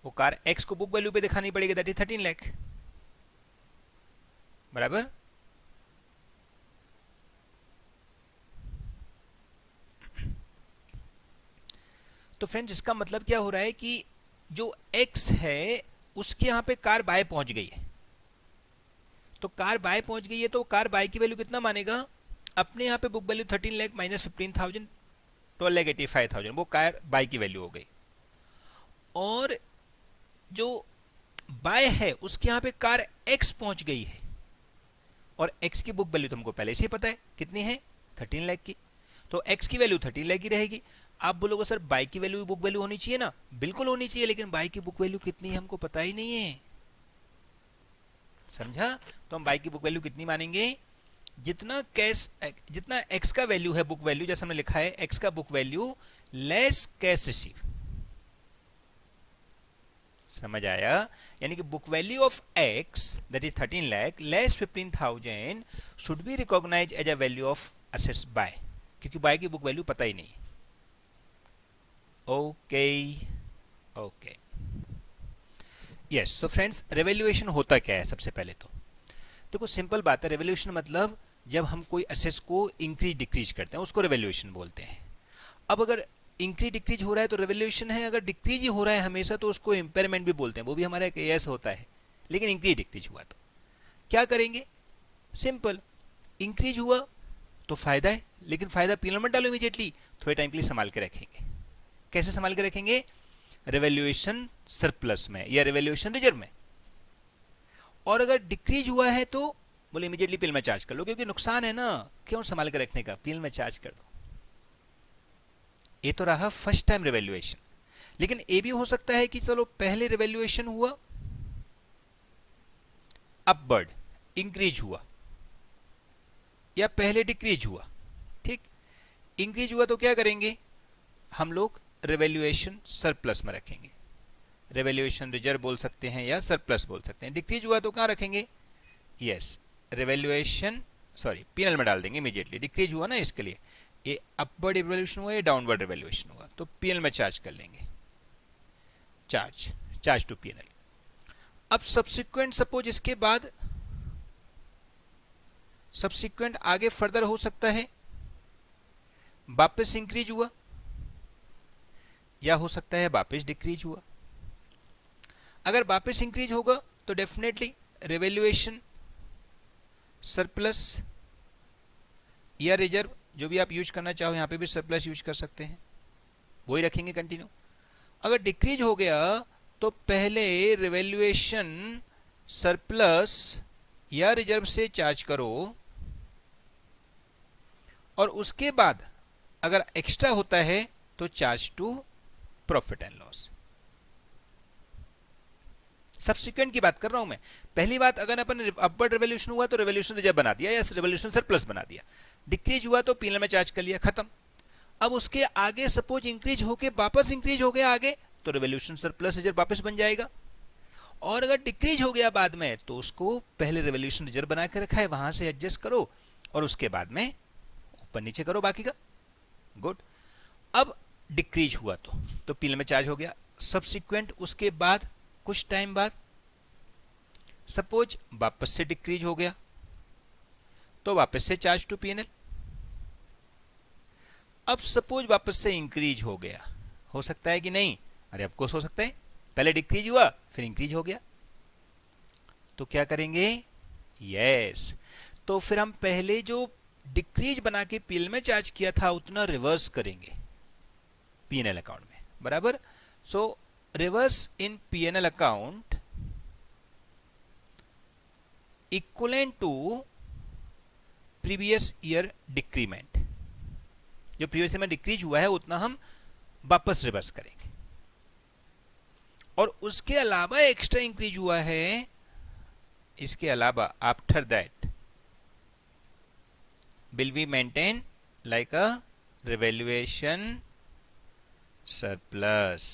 वो कार एक्स को बुक वैल्यू पे दिखानी पड़ेगी, दैट इज 13 लाख, बराबर। तो फ्रेंड्स इसका मतलब क्या हो रहा है कि जो x है उसके यहां पे कार बाय पहुंच गई है, तो कार बाय पहुंच गई है तो कार बाय की वैल्यू कितना मानेगा, अपने यहां पे बुक वैल्यू 13 लाख माइनस 15,000 12,85,000 वो कार बाय की वैल्यू हो गई। और जो बाय है उसके यहां पे कार x पहुंच गई है और x की बुक वैल्यू तुमको पहले से ही पता है कितनी है 13 लाख की, तो x की वैल्यू 13 लाख की रहेगी। आप बोलोगे सर बाय की वैल्यू बुक वैल्यू होनी चाहिए ना, बिल्कुल होनी चाहिए, लेकिन बाय की बुक वैल्यू कितनी है हमको पता ही नहीं है, समझा। तो हम बाय की बुक वैल्यू कितनी मानेंगे, जितना एक्स का वैल्यू है बुक वैल्यू, जैसे हमने लिखा है एक्स का book value less cash receive, समझ आया। यानी कि book value of X that is 13 lakh less 15,000 should be recognise as a value of assets by, क्योंकि बाय की बुक वैल्यू पता ही नहीं है। Okay yes. तो फ्रेंड्स रिवैल्यूएशन होता क्या है, सबसे पहले तो देखो सिंपल बात है, रिवैल्यूएशन मतलब जब हम कोई असेट्स को इंक्रीज डिक्रीज करते हैं उसको रिवैल्यूएशन बोलते हैं। अब अगर इंक्रीज डिक्रीज हो रहा है तो रिवैल्यूएशन है, अगर डिक्रीज ही हो रहा है हमेशा तो उसको इम्पेयरमेंट भी बोलते हैं, वो भी हमारा एक एएस होता है। लेकिन इंक्रीज डिक्रीज हुआ तो क्या करेंगे, सिंपल, इंक्रीज हुआ तो फायदा है, लेकिन फायदा पीनल मत डालो इमीडिएटली, थोड़े टाइम के लिए संभाल के रखेंगे। कैसे संभाल के रखेंगे, रिवैल्यूएशन सरप्लस में या रिवैल्यूएशन रिजर्व में। और अगर डिक्रीज हुआ है तो बोले इमीडिएटली पीएल में चार्ज कर लो, क्योंकि नुकसान है ना, क्यों संभाल के रखने का, पीएल में चार्ज कर दो। ये तो रहा फर्स्ट टाइम रिवैल्यूएशन। लेकिन ये भी हो सकता है कि चलो पहले रिवैल्यूएशन हुआ, अपवर्ड इंक्रीज हुआ, या पहले डिक्रीज हुआ, ठीक, इंक्रीज हुआ तो क्या करेंगे हम लोग, रिवैल्यूएशन सरप्लस में रखेंगे, रिवैल्यूएशन रिजर्व बोल सकते हैं या सरप्लस बोल सकते हैं। डिक्रीज हुआ तो कहाँ रखेंगे, यस रिवैल्यूएशन, सॉरी पीएनएल में डाल देंगे इमीडिएटली। डिक्रीज हुआ ना, इसके लिए ये अपवर्ड रिवैल्यूएशन हुआ या डाउनवर्ड रिवैल्यूएशन हुआ, तो पीएनएल में चार्ज कर लेंगे, चार्ज टू पीएनएल। अब सब्सिक्वेंट सपोज इसके बाद सब्सिक्वेंट आगे फर्दर हो सकता है, वापस इंक्रीज हुआ या हो सकता है वापस डिक्रीज हुआ। अगर वापस इंक्रीज होगा तो डेफिनेटली रिवैल्यूएशन सरप्लस या रिजर्व, जो भी आप यूज करना चाहो, यहां पे भी सरप्लस यूज कर सकते हैं, वही रखेंगे कंटिन्यू। अगर डिक्रीज हो गया तो पहले रिवैल्यूएशन सरप्लस या रिजर्व से चार्ज करो, और उसके बाद अगर एक्स्ट्रा होता है तो charge to profit and loss. Subsequent की बात कर रहा हूं मैं। पहली बात, अगर अपन अपवर्ड रिवैल्यूएशन हुआ तो रिवैल्यूएशन रिजर्व बना दिया या रिवैल्यूएशन सरप्लस बना दिया, डिक्रीज हुआ तो पीएनएल में चार्ज कर लिया, खत्म। अब उसके आगे सपोज इंक्रीज होके वापस इंक्रीज हो गया आगे, तो रिवैल्यूएशन सरप्लस रिजर्व वापस बन जाएगा। और अगर डिक्रीज हो गया बाद में तो उसको पहले रिवैल्यूएशन रिजर्व बना के रखा है, वहां से एडजस्ट करो और उसके बाद में ऊपर नीचे करो बाकी का, गुड। अब डिक्रीज हुआ तो पीएनएल में चार्ज हो गया। सब्सिक्वेंट उसके बाद कुछ टाइम बाद सपोज वापस से डिक्रीज हो गया तो वापस से चार्ज टू पीएनएल। अब सपोज वापस से इंक्रीज हो गया, हो सकता है कि नहीं, अरे ऑफ कोर्स हो सकता है, पहले डिक्रीज हुआ फिर इंक्रीज हो गया, तो क्या करेंगे, यस, तो फिर हम पहले जो डिक्रीज बना के पीएनएल में चार्ज किया था उतना रिवर्स करेंगे पीएनएल अकाउंट में, बराबर। So reverse in PNL account equivalent to previous year decrement, जो प्रीवियस ईयर में डिक्रीज हुआ है उतना हम वापस रिवर्स करेंगे। और उसके अलावा एक्स्ट्रा इंक्रीज हुआ है, इसके अलावा after that will be maintained like a revaluation surplus।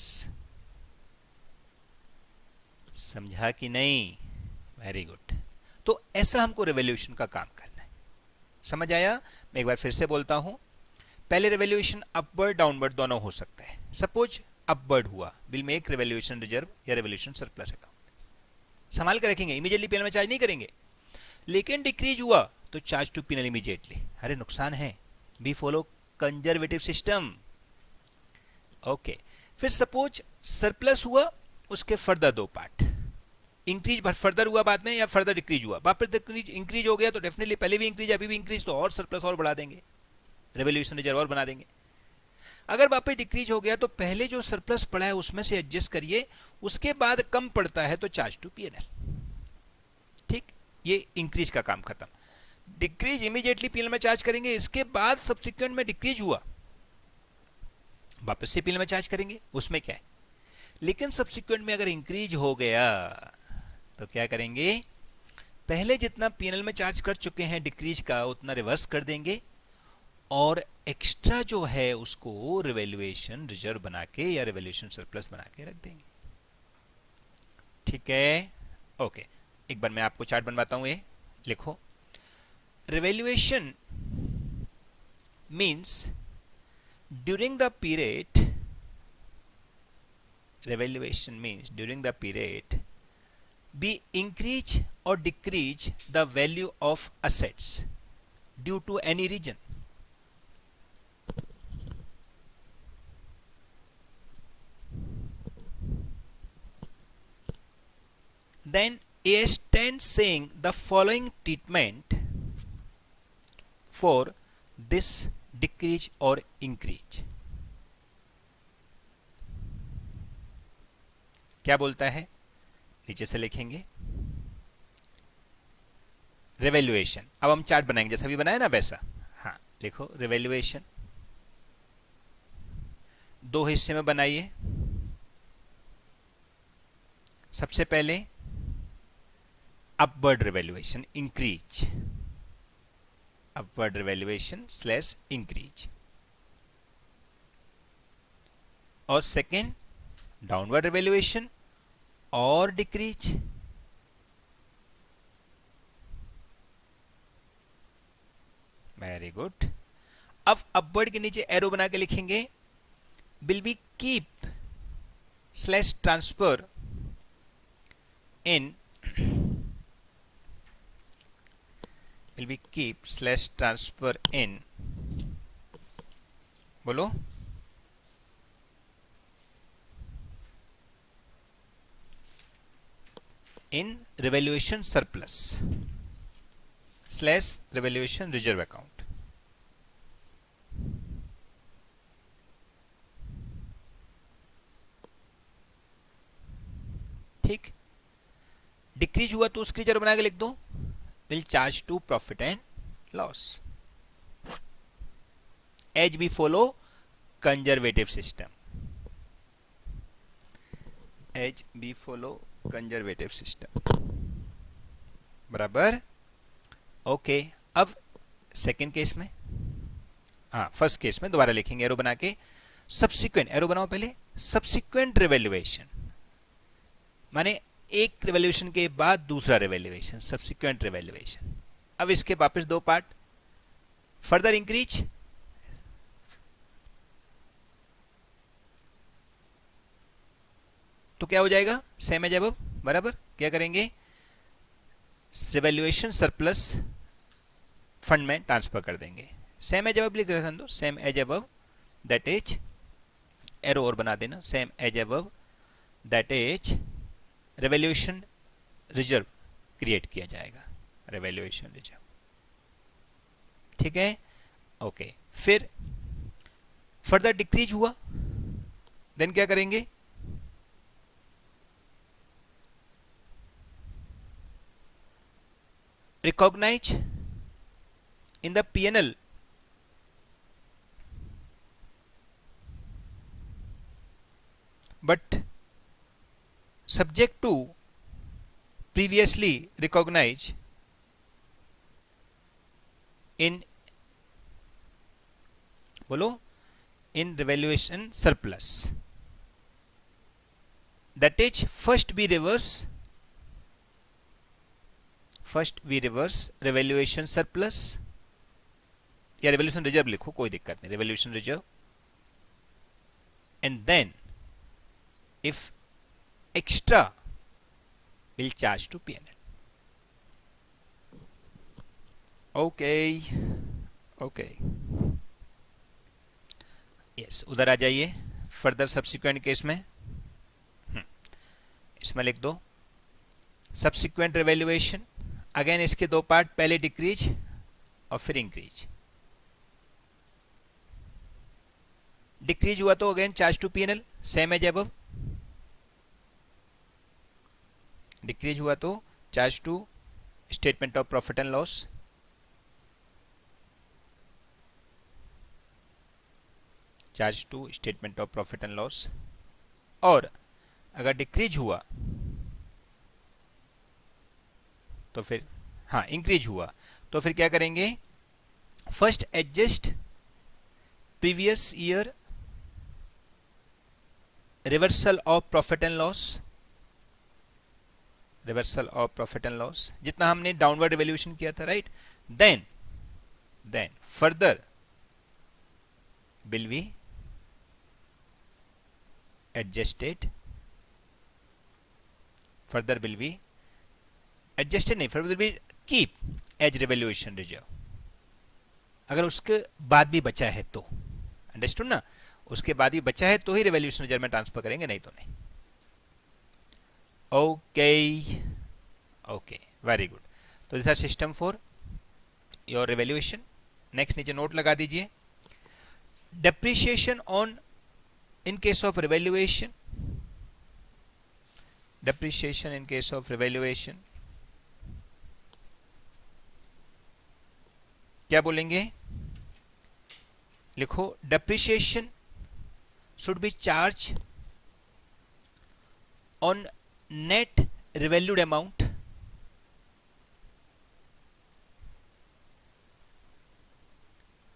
समझा कि नहीं, वेरी गुड। तो ऐसा हमको रिवैल्यूएशन का काम करना है, समझ आया। मैं एक बार फिर से बोलता हूं, पहले रिवैल्यूएशन अपवर्ड डाउनवर्ड दोनों हो सकता है। सपोज अपवर्ड हुआ, विल मेक रिवैल्यूएशन रिजर्व या रिवैल्यूएशन सरप्लस अकाउंट, संभाल कर रखेंगे, इमीडिएटली पीएनएल में चार्ज नहीं करेंगे। लेकिन डिक्रीज हुआ तो चार्ज टू पीएनएल इमीडिएटली, अरे नुकसान है, we follow conservative system, okay. फिर सपोज सरप्लस हुआ, उसके फर्दर दो पार्ट, इंक्रीज फर्दर हुआ बाद में या फर्दर डिक्रीज हुआ, वापस इंक्रीज हो गया तो डेफिनेटली पहले भी इंक्रीज अभी भी इंक्रीज, तो और सरप्लस और बढ़ा देंगे, रिवैल्यूएशन रिजर्व और बना देंगे। अगर वापस डिक्रीज हो गया तो पहले जो सरप्लस पड़ा है उसमें से एडजस्ट करिए, उसके बाद कम पड़ता है तो चार्ज टू पीएनएल, ठीक। ये इंक्रीज का काम खत्म। डिक्रीज इमीडिएटली पीएनएल में चार्ज करेंगे, इसके बाद सब्सिक्वेंट में डिक्रीज हुआ वापस से पीएनएल में चार्ज करेंगे, उसमें क्या है। लेकिन सब्सिक्वेंट में अगर इंक्रीज हो गया तो क्या करेंगे, पहले जितना पीएनएल में चार्ज कर चुके हैं डिक्रीज का उतना रिवर्स कर देंगे, और एक्स्ट्रा जो है उसको रिवैल्यूएशन रिजर्व बना के या रिवैल्यूएशन सरप्लस बना के रख देंगे, ठीक है, ओके। एक बार मैं आपको चार्ट बनवाता हूं, ये लिखो। Revaluation means during the period, revaluation means during the period we increase or decrease the value of assets due to any reason. Then a stands saying the following treatment for this decrease or increase। क्या बोलता है, नीचे से लिखेंगे रिवैल्यूएशन। अब हम चार्ट बनाएंगे जैसा भी बनाया ना वैसा, हाँ लिखो रिवैल्यूएशन, दो हिस्से में बनाइए। सबसे पहले upward revaluation, increase, upward revaluation slash increase, और सेकेंड डाउनवर्ड रिवैल्यूएशन और डिक्रीज। Very good. अब अपवर्ड के नीचे एरो बना के लिखेंगे will be keep slash transfer in, will be keep slash transfer in, बोलो, in revaluation surplus slash revaluation reserve account। ठीक, डिक्रीज हुआ तो उसकी रिजर्व बना के लिख दो will charge to profit and loss as we follow conservative system, as we follow conservative system। बराबर, ओके। अब सेकेंड केस में, हाँ फर्स्ट केस में दोबारा लिखेंगे एरो बना के, सब्सिक्वेंट, एरो बनाओ पहले, सब्सिक्वेंट रिवैल्यूएशन माने एक रिवैल्यूएशन के बाद दूसरा रिवैल्यूएशन, सब्सिक्वेंट रिवैल्यूएशन। अब इसके वापस दो पार्ट, फर्दर इंक्रीज, तो क्या हो जाएगा, सेम एज अबव। बराबर, क्या करेंगे, रिवैल्यूएशन सरप्लस फंड में ट्रांसफर कर देंगे, सेम एज अबव लिख रखा दो, same as above, that is, arrow और बना देना, same as above, that is revaluation reserve create किया जाएगा, रिवैल्यूएशन रिजर्व। ठीक है, ओके। फिर फर्दर डिक्रीज हुआ, देन क्या करेंगे, recognise in the P&L but subject to previously recognized in, बोलो, in revaluation surplus, that is first we reverse revaluation surplus या revaluation reserve लिखो, कोई दिक्कत नहीं, revaluation reserve, and then if extra will charge to P&L। okay, okay, yes, उधर आ जाइए फर्दर सब्सिक्वेंट केस में, इसमें लिख दो सब्सिक्वेंट रिवैल्यूएशन, अगेन इसके दो पार्ट, पहले डिक्रीज और फिर इंक्रीज। डिक्रीज हुआ तो again charge to P&L, same as above, decrease हुआ तो charge to statement of profit and loss, charge to statement of profit and loss. और अगर डिक्रीज हुआ तो फिर, हाँ इंक्रीज हुआ तो फिर क्या करेंगे, first adjust previous year reversal of profit and loss, reversal of profit and loss जितना हमने डाउनवर्ड रिवैल्यूएशन किया था, right. Then further will be adjusted, further will be adjusted नहीं, further will be keep as revaluation reserve, अगर उसके बाद भी बचा है तो, अंडरस्टूड ना, उसके बाद भी बचा है तो ही रिवैल्यूएशन रिजर्व में ट्रांसफर करेंगे, नहीं तो नहीं। Okay, okay, very good. तो this are system for your revaluation. Next नीचे नोट लगा दीजिए, depreciation on in case of revaluation, depreciation in case of revaluation क्या बोलेंगे, लिखो depreciation should be charge on net revalued amount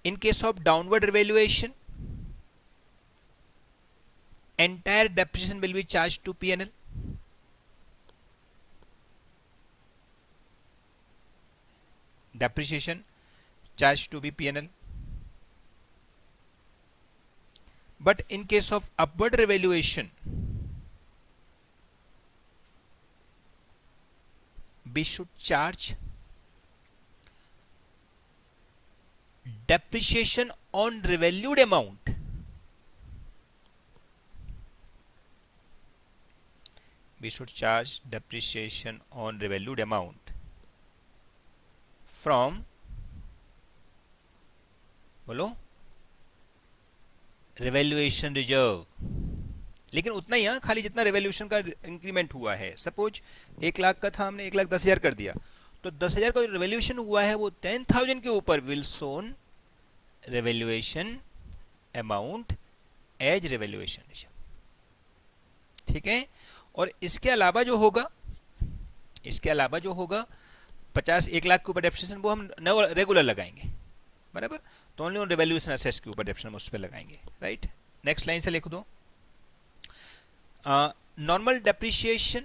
In case of downward revaluation, entire depreciation will be charged to P&L. Depreciation charged to be P&L. But in case of upward revaluation, we should charge depreciation on revalued amount. We should charge depreciation on revalued amount from, बोलो, रिवैल्यूएशन रिजर्व. लेकिन उतना ही, खाली जितना रिवैल्यूएशन का इंक्रीमेंट हुआ है. सपोज 1 लाख का था, हमने 1,10,000 कर दिया, तो 10,000 का जो रिवैल्यूएशन हुआ है वो 10,000 के ऊपर will shown revaluation amount as revaluation reserve. ठीक है. और इसके अलावा जो होगा 1 लाख के ऊपर डेप्रिसिएशन वो हम रेगुलर लगाएंगे, बराबर. तो ओनली ऑन रिवैल्यूएशन असेट्स के ऊपर डेप्रिसिएशन उस पर लगाएंगे, राइट. नेक्स्ट लाइन से लिख दो. Normal depreciation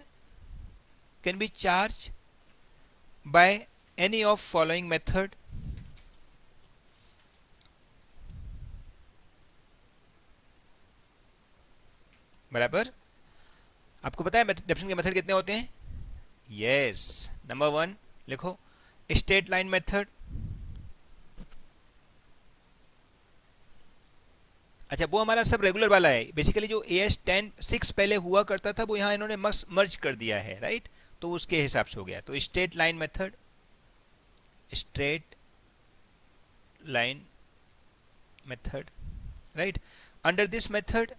can be charge by any of following method. बराबर. आपको पता है डेप्रिसिएशन के मेथड कितने होते हैं? यस. नंबर 1 लिखो, स्ट्रेट लाइन मेथड. अच्छा, वो हमारा सब रेगुलर वाला है. बेसिकली जो AS 10(6) पहले हुआ करता था वो यहाँ इन्होंने मर्ज कर दिया है, राइट. तो उसके हिसाब से हो गया. तो straight line method, right. Under this method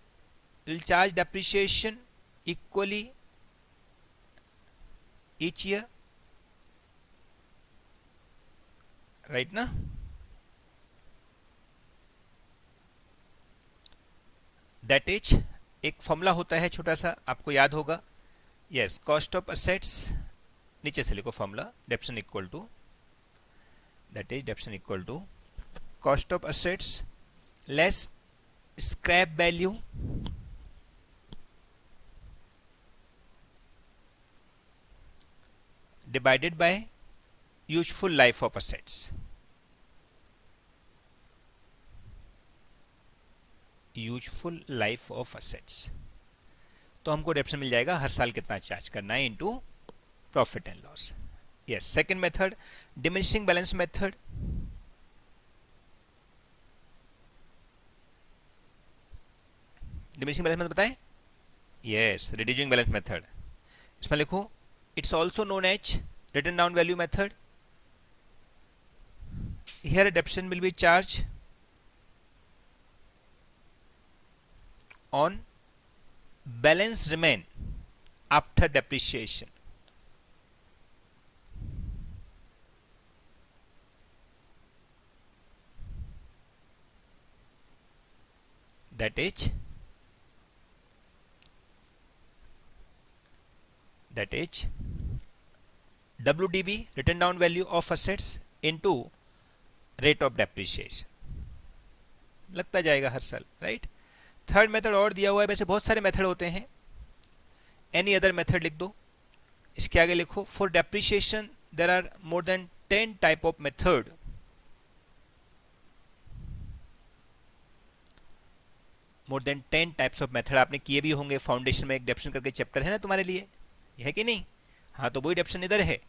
will charge depreciation equally each year, right ना. That is, एक फॉर्मूला होता है छोटा सा, आपको याद होगा. यस, कॉस्ट ऑफ असेट्स, नीचे से लिखो formula. Depreciation equal to, that is depreciation equal to cost of assets less scrap value divided by useful life of assets. Useful life of assets. तो हमको डेप्रिसिएशन मिल जाएगा हर साल कितना चार्ज करना है into profit and loss. Yes. Second method, diminishing balance method. Diminishing balance method बताएं. Yes, reducing balance method. इसमें लिखो, it's also known as written down value method. Here a depreciation will be charged on balance remain after depreciation. That is WDV, written down value of assets into rate of depreciation. लगता जाएगा हर साल, राइट. थर्ड मेथड और दिया हुआ है. वैसे बहुत सारे मेथड होते हैं. एनी अदर मेथड लिख दो. इसके आगे लिखो, for depreciation there are more than 10 type of method. More than 10 types of method आपने किए भी होंगे. फाउंडेशन में एक डेप्रिसिएशन करके चैप्टर है ना तुम्हारे लिए, है कि नहीं? हाँ, तो वही डेप्रिसिएशन इधर है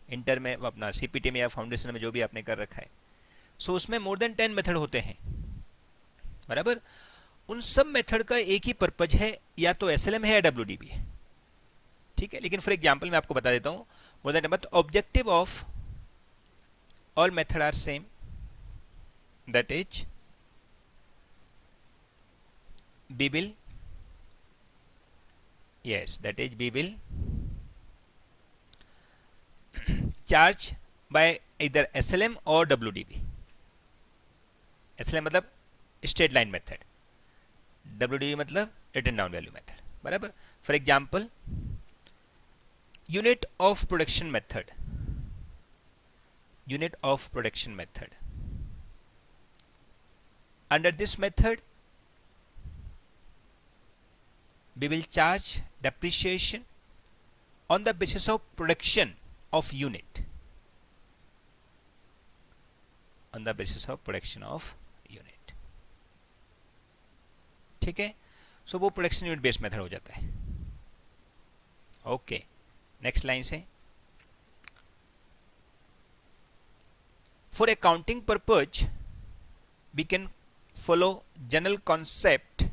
इंटर में, अपना CPT में या फाउंडेशन में जो भी आपने कर रखा है. सो उसमें मोर देन 10 मेथड होते हैं, बराबर. उन सब मेथड का एक ही पर्पज है, या तो SLM है या WDV है, ठीक है. लेकिन फॉर एग्जांपल मैं आपको बता देता हूँ. More than but objective of all method are same. That is we will charge by either SLM or WDV. SLM मतलब स्ट्रेट लाइन मेथड, WDV मतलब रिटन डाउन वैल्यू मेथड, बराबर. For example, unit of production method. Under this method, we will charge depreciation on the basis of production of unit. On the basis of production of unit. ठीक है, सो वो प्रोडक्शन यूनिट बेस्ड मेथड हो जाता है. ओके, नेक्स्ट लाइन से. For accounting purpose we can follow general concept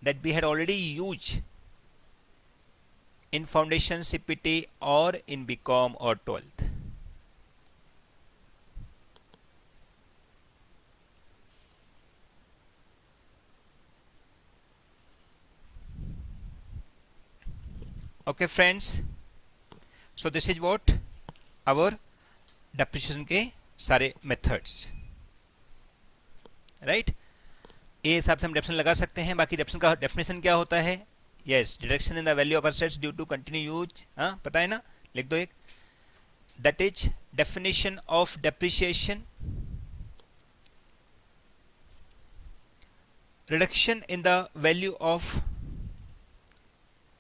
that we had already used in foundation CPT or in BCom or 12th. Okay friends, so this is what our depreciation के सारे मेथड्स, राइट. ए हिसाब से हम डेफिनेशन लगा सकते हैं. बाकी डेफिनेशन का डेफिनेशन क्या होता है? Yes, deduction in the value of assets due to continue use. हाँ, पता है ना, लिख दो एक. That is definition of depreciation. Reduction in the value of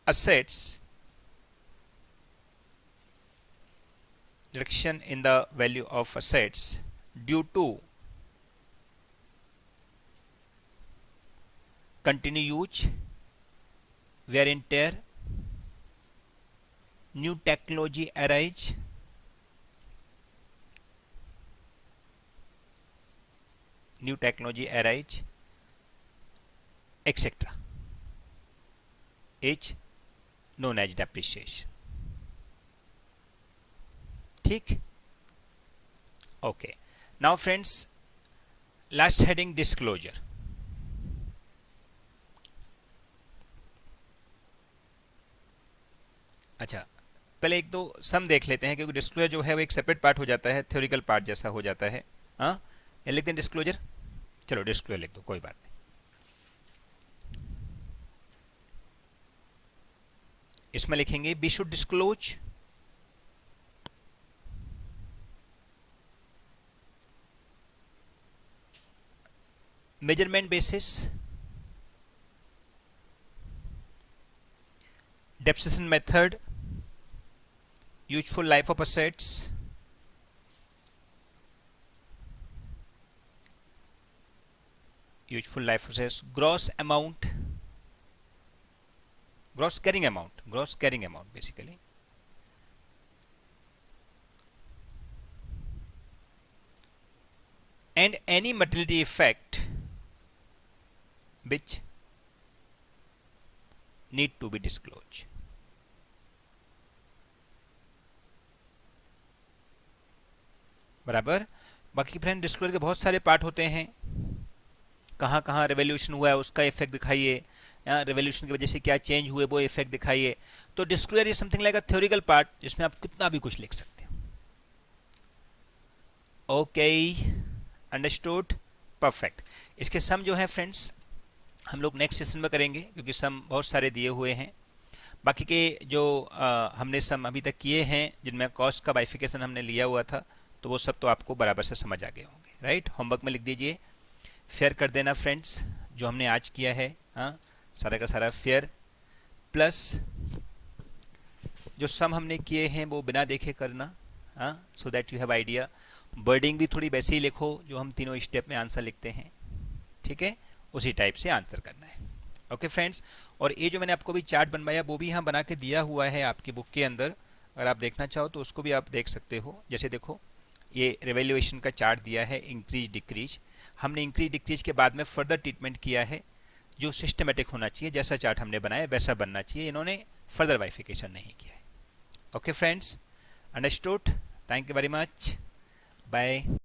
assets, reduction in the value of assets due to continue use, wear and tear, new technology arise, etc. is known as depreciation. ठीक. Okay, now friends, last heading disclosure. अच्छा, पहले एक दो सम देख लेते हैं, क्योंकि डिस्क्लोजर जो है वो एक सेपरेट पार्ट हो जाता है, थ्योरिकल पार्ट जैसा हो जाता है. हाँ, ये लिख दें डिस्क्लोजर. चलो डिस्क्लोजर लिख दो, कोई बात नहीं. इसमें लिखेंगे we should disclose measurement basis, depreciation method, useful life of assets, gross amount, gross carrying amount basically, and any materiality effect which need to be disclosed. बराबर. बाकी फ्रेंड, डिस्क्लोजर के बहुत सारे पार्ट होते हैं. कहाँ कहाँ रेवोल्यूशन हुआ है उसका इफेक्ट दिखाइए, रेवोल्यूशन की वजह से क्या चेंज हुए वो इफेक्ट दिखाइए. तो disclosure is something like a theoretical part, जिसमें आप कितना भी कुछ लिख सकते हो. Okay, understood, perfect. इसके सम जो है फ्रेंड्स हम लोग नेक्स्ट सेशन में करेंगे, क्योंकि सम बहुत सारे दिए हुए हैं. बाकी के जो हमने सम अभी तक किए हैं, जिनमें कॉस्ट का बाइफिकेशन हमने लिया हुआ था, तो वो सब तो आपको बराबर से समझ आ गए होंगे, राइट. होमवर्क में लिख दीजिए, फेयर कर देना फ्रेंड्स, जो हमने आज किया है. हाँ, सारा का सारा फेयर, प्लस जो सम हमने किए हैं वो बिना देखे करना. हाँ, so that you have idea. Wording भी थोड़ी वैसे ही लिखो जो हम तीनों स्टेप में आंसर लिखते हैं, ठीक है, उसी टाइप से आंसर करना है. ओके फ्रेंड्स, और ये जो मैंने आपको भी चार्ट बनवाया वो भी यहाँ बना के दिया हुआ है आपकी बुक के अंदर. अगर आप देखना चाहो तो उसको भी आप देख सकते हो. जैसे देखो, ये रिवैल्यूएशन का चार्ट दिया है, इंक्रीज डिक्रीज. हमने इंक्रीज डिक्रीज के बाद में फर्दर ट्रीटमेंट किया है, जो सिस्टमेटिक होना चाहिए. जैसा चार्ट हमने बनाया वैसा बनना चाहिए. इन्होंने फर्दर वाइफिकेशन नहीं किया है. Okay friends, understood. Thank you very much. Bye.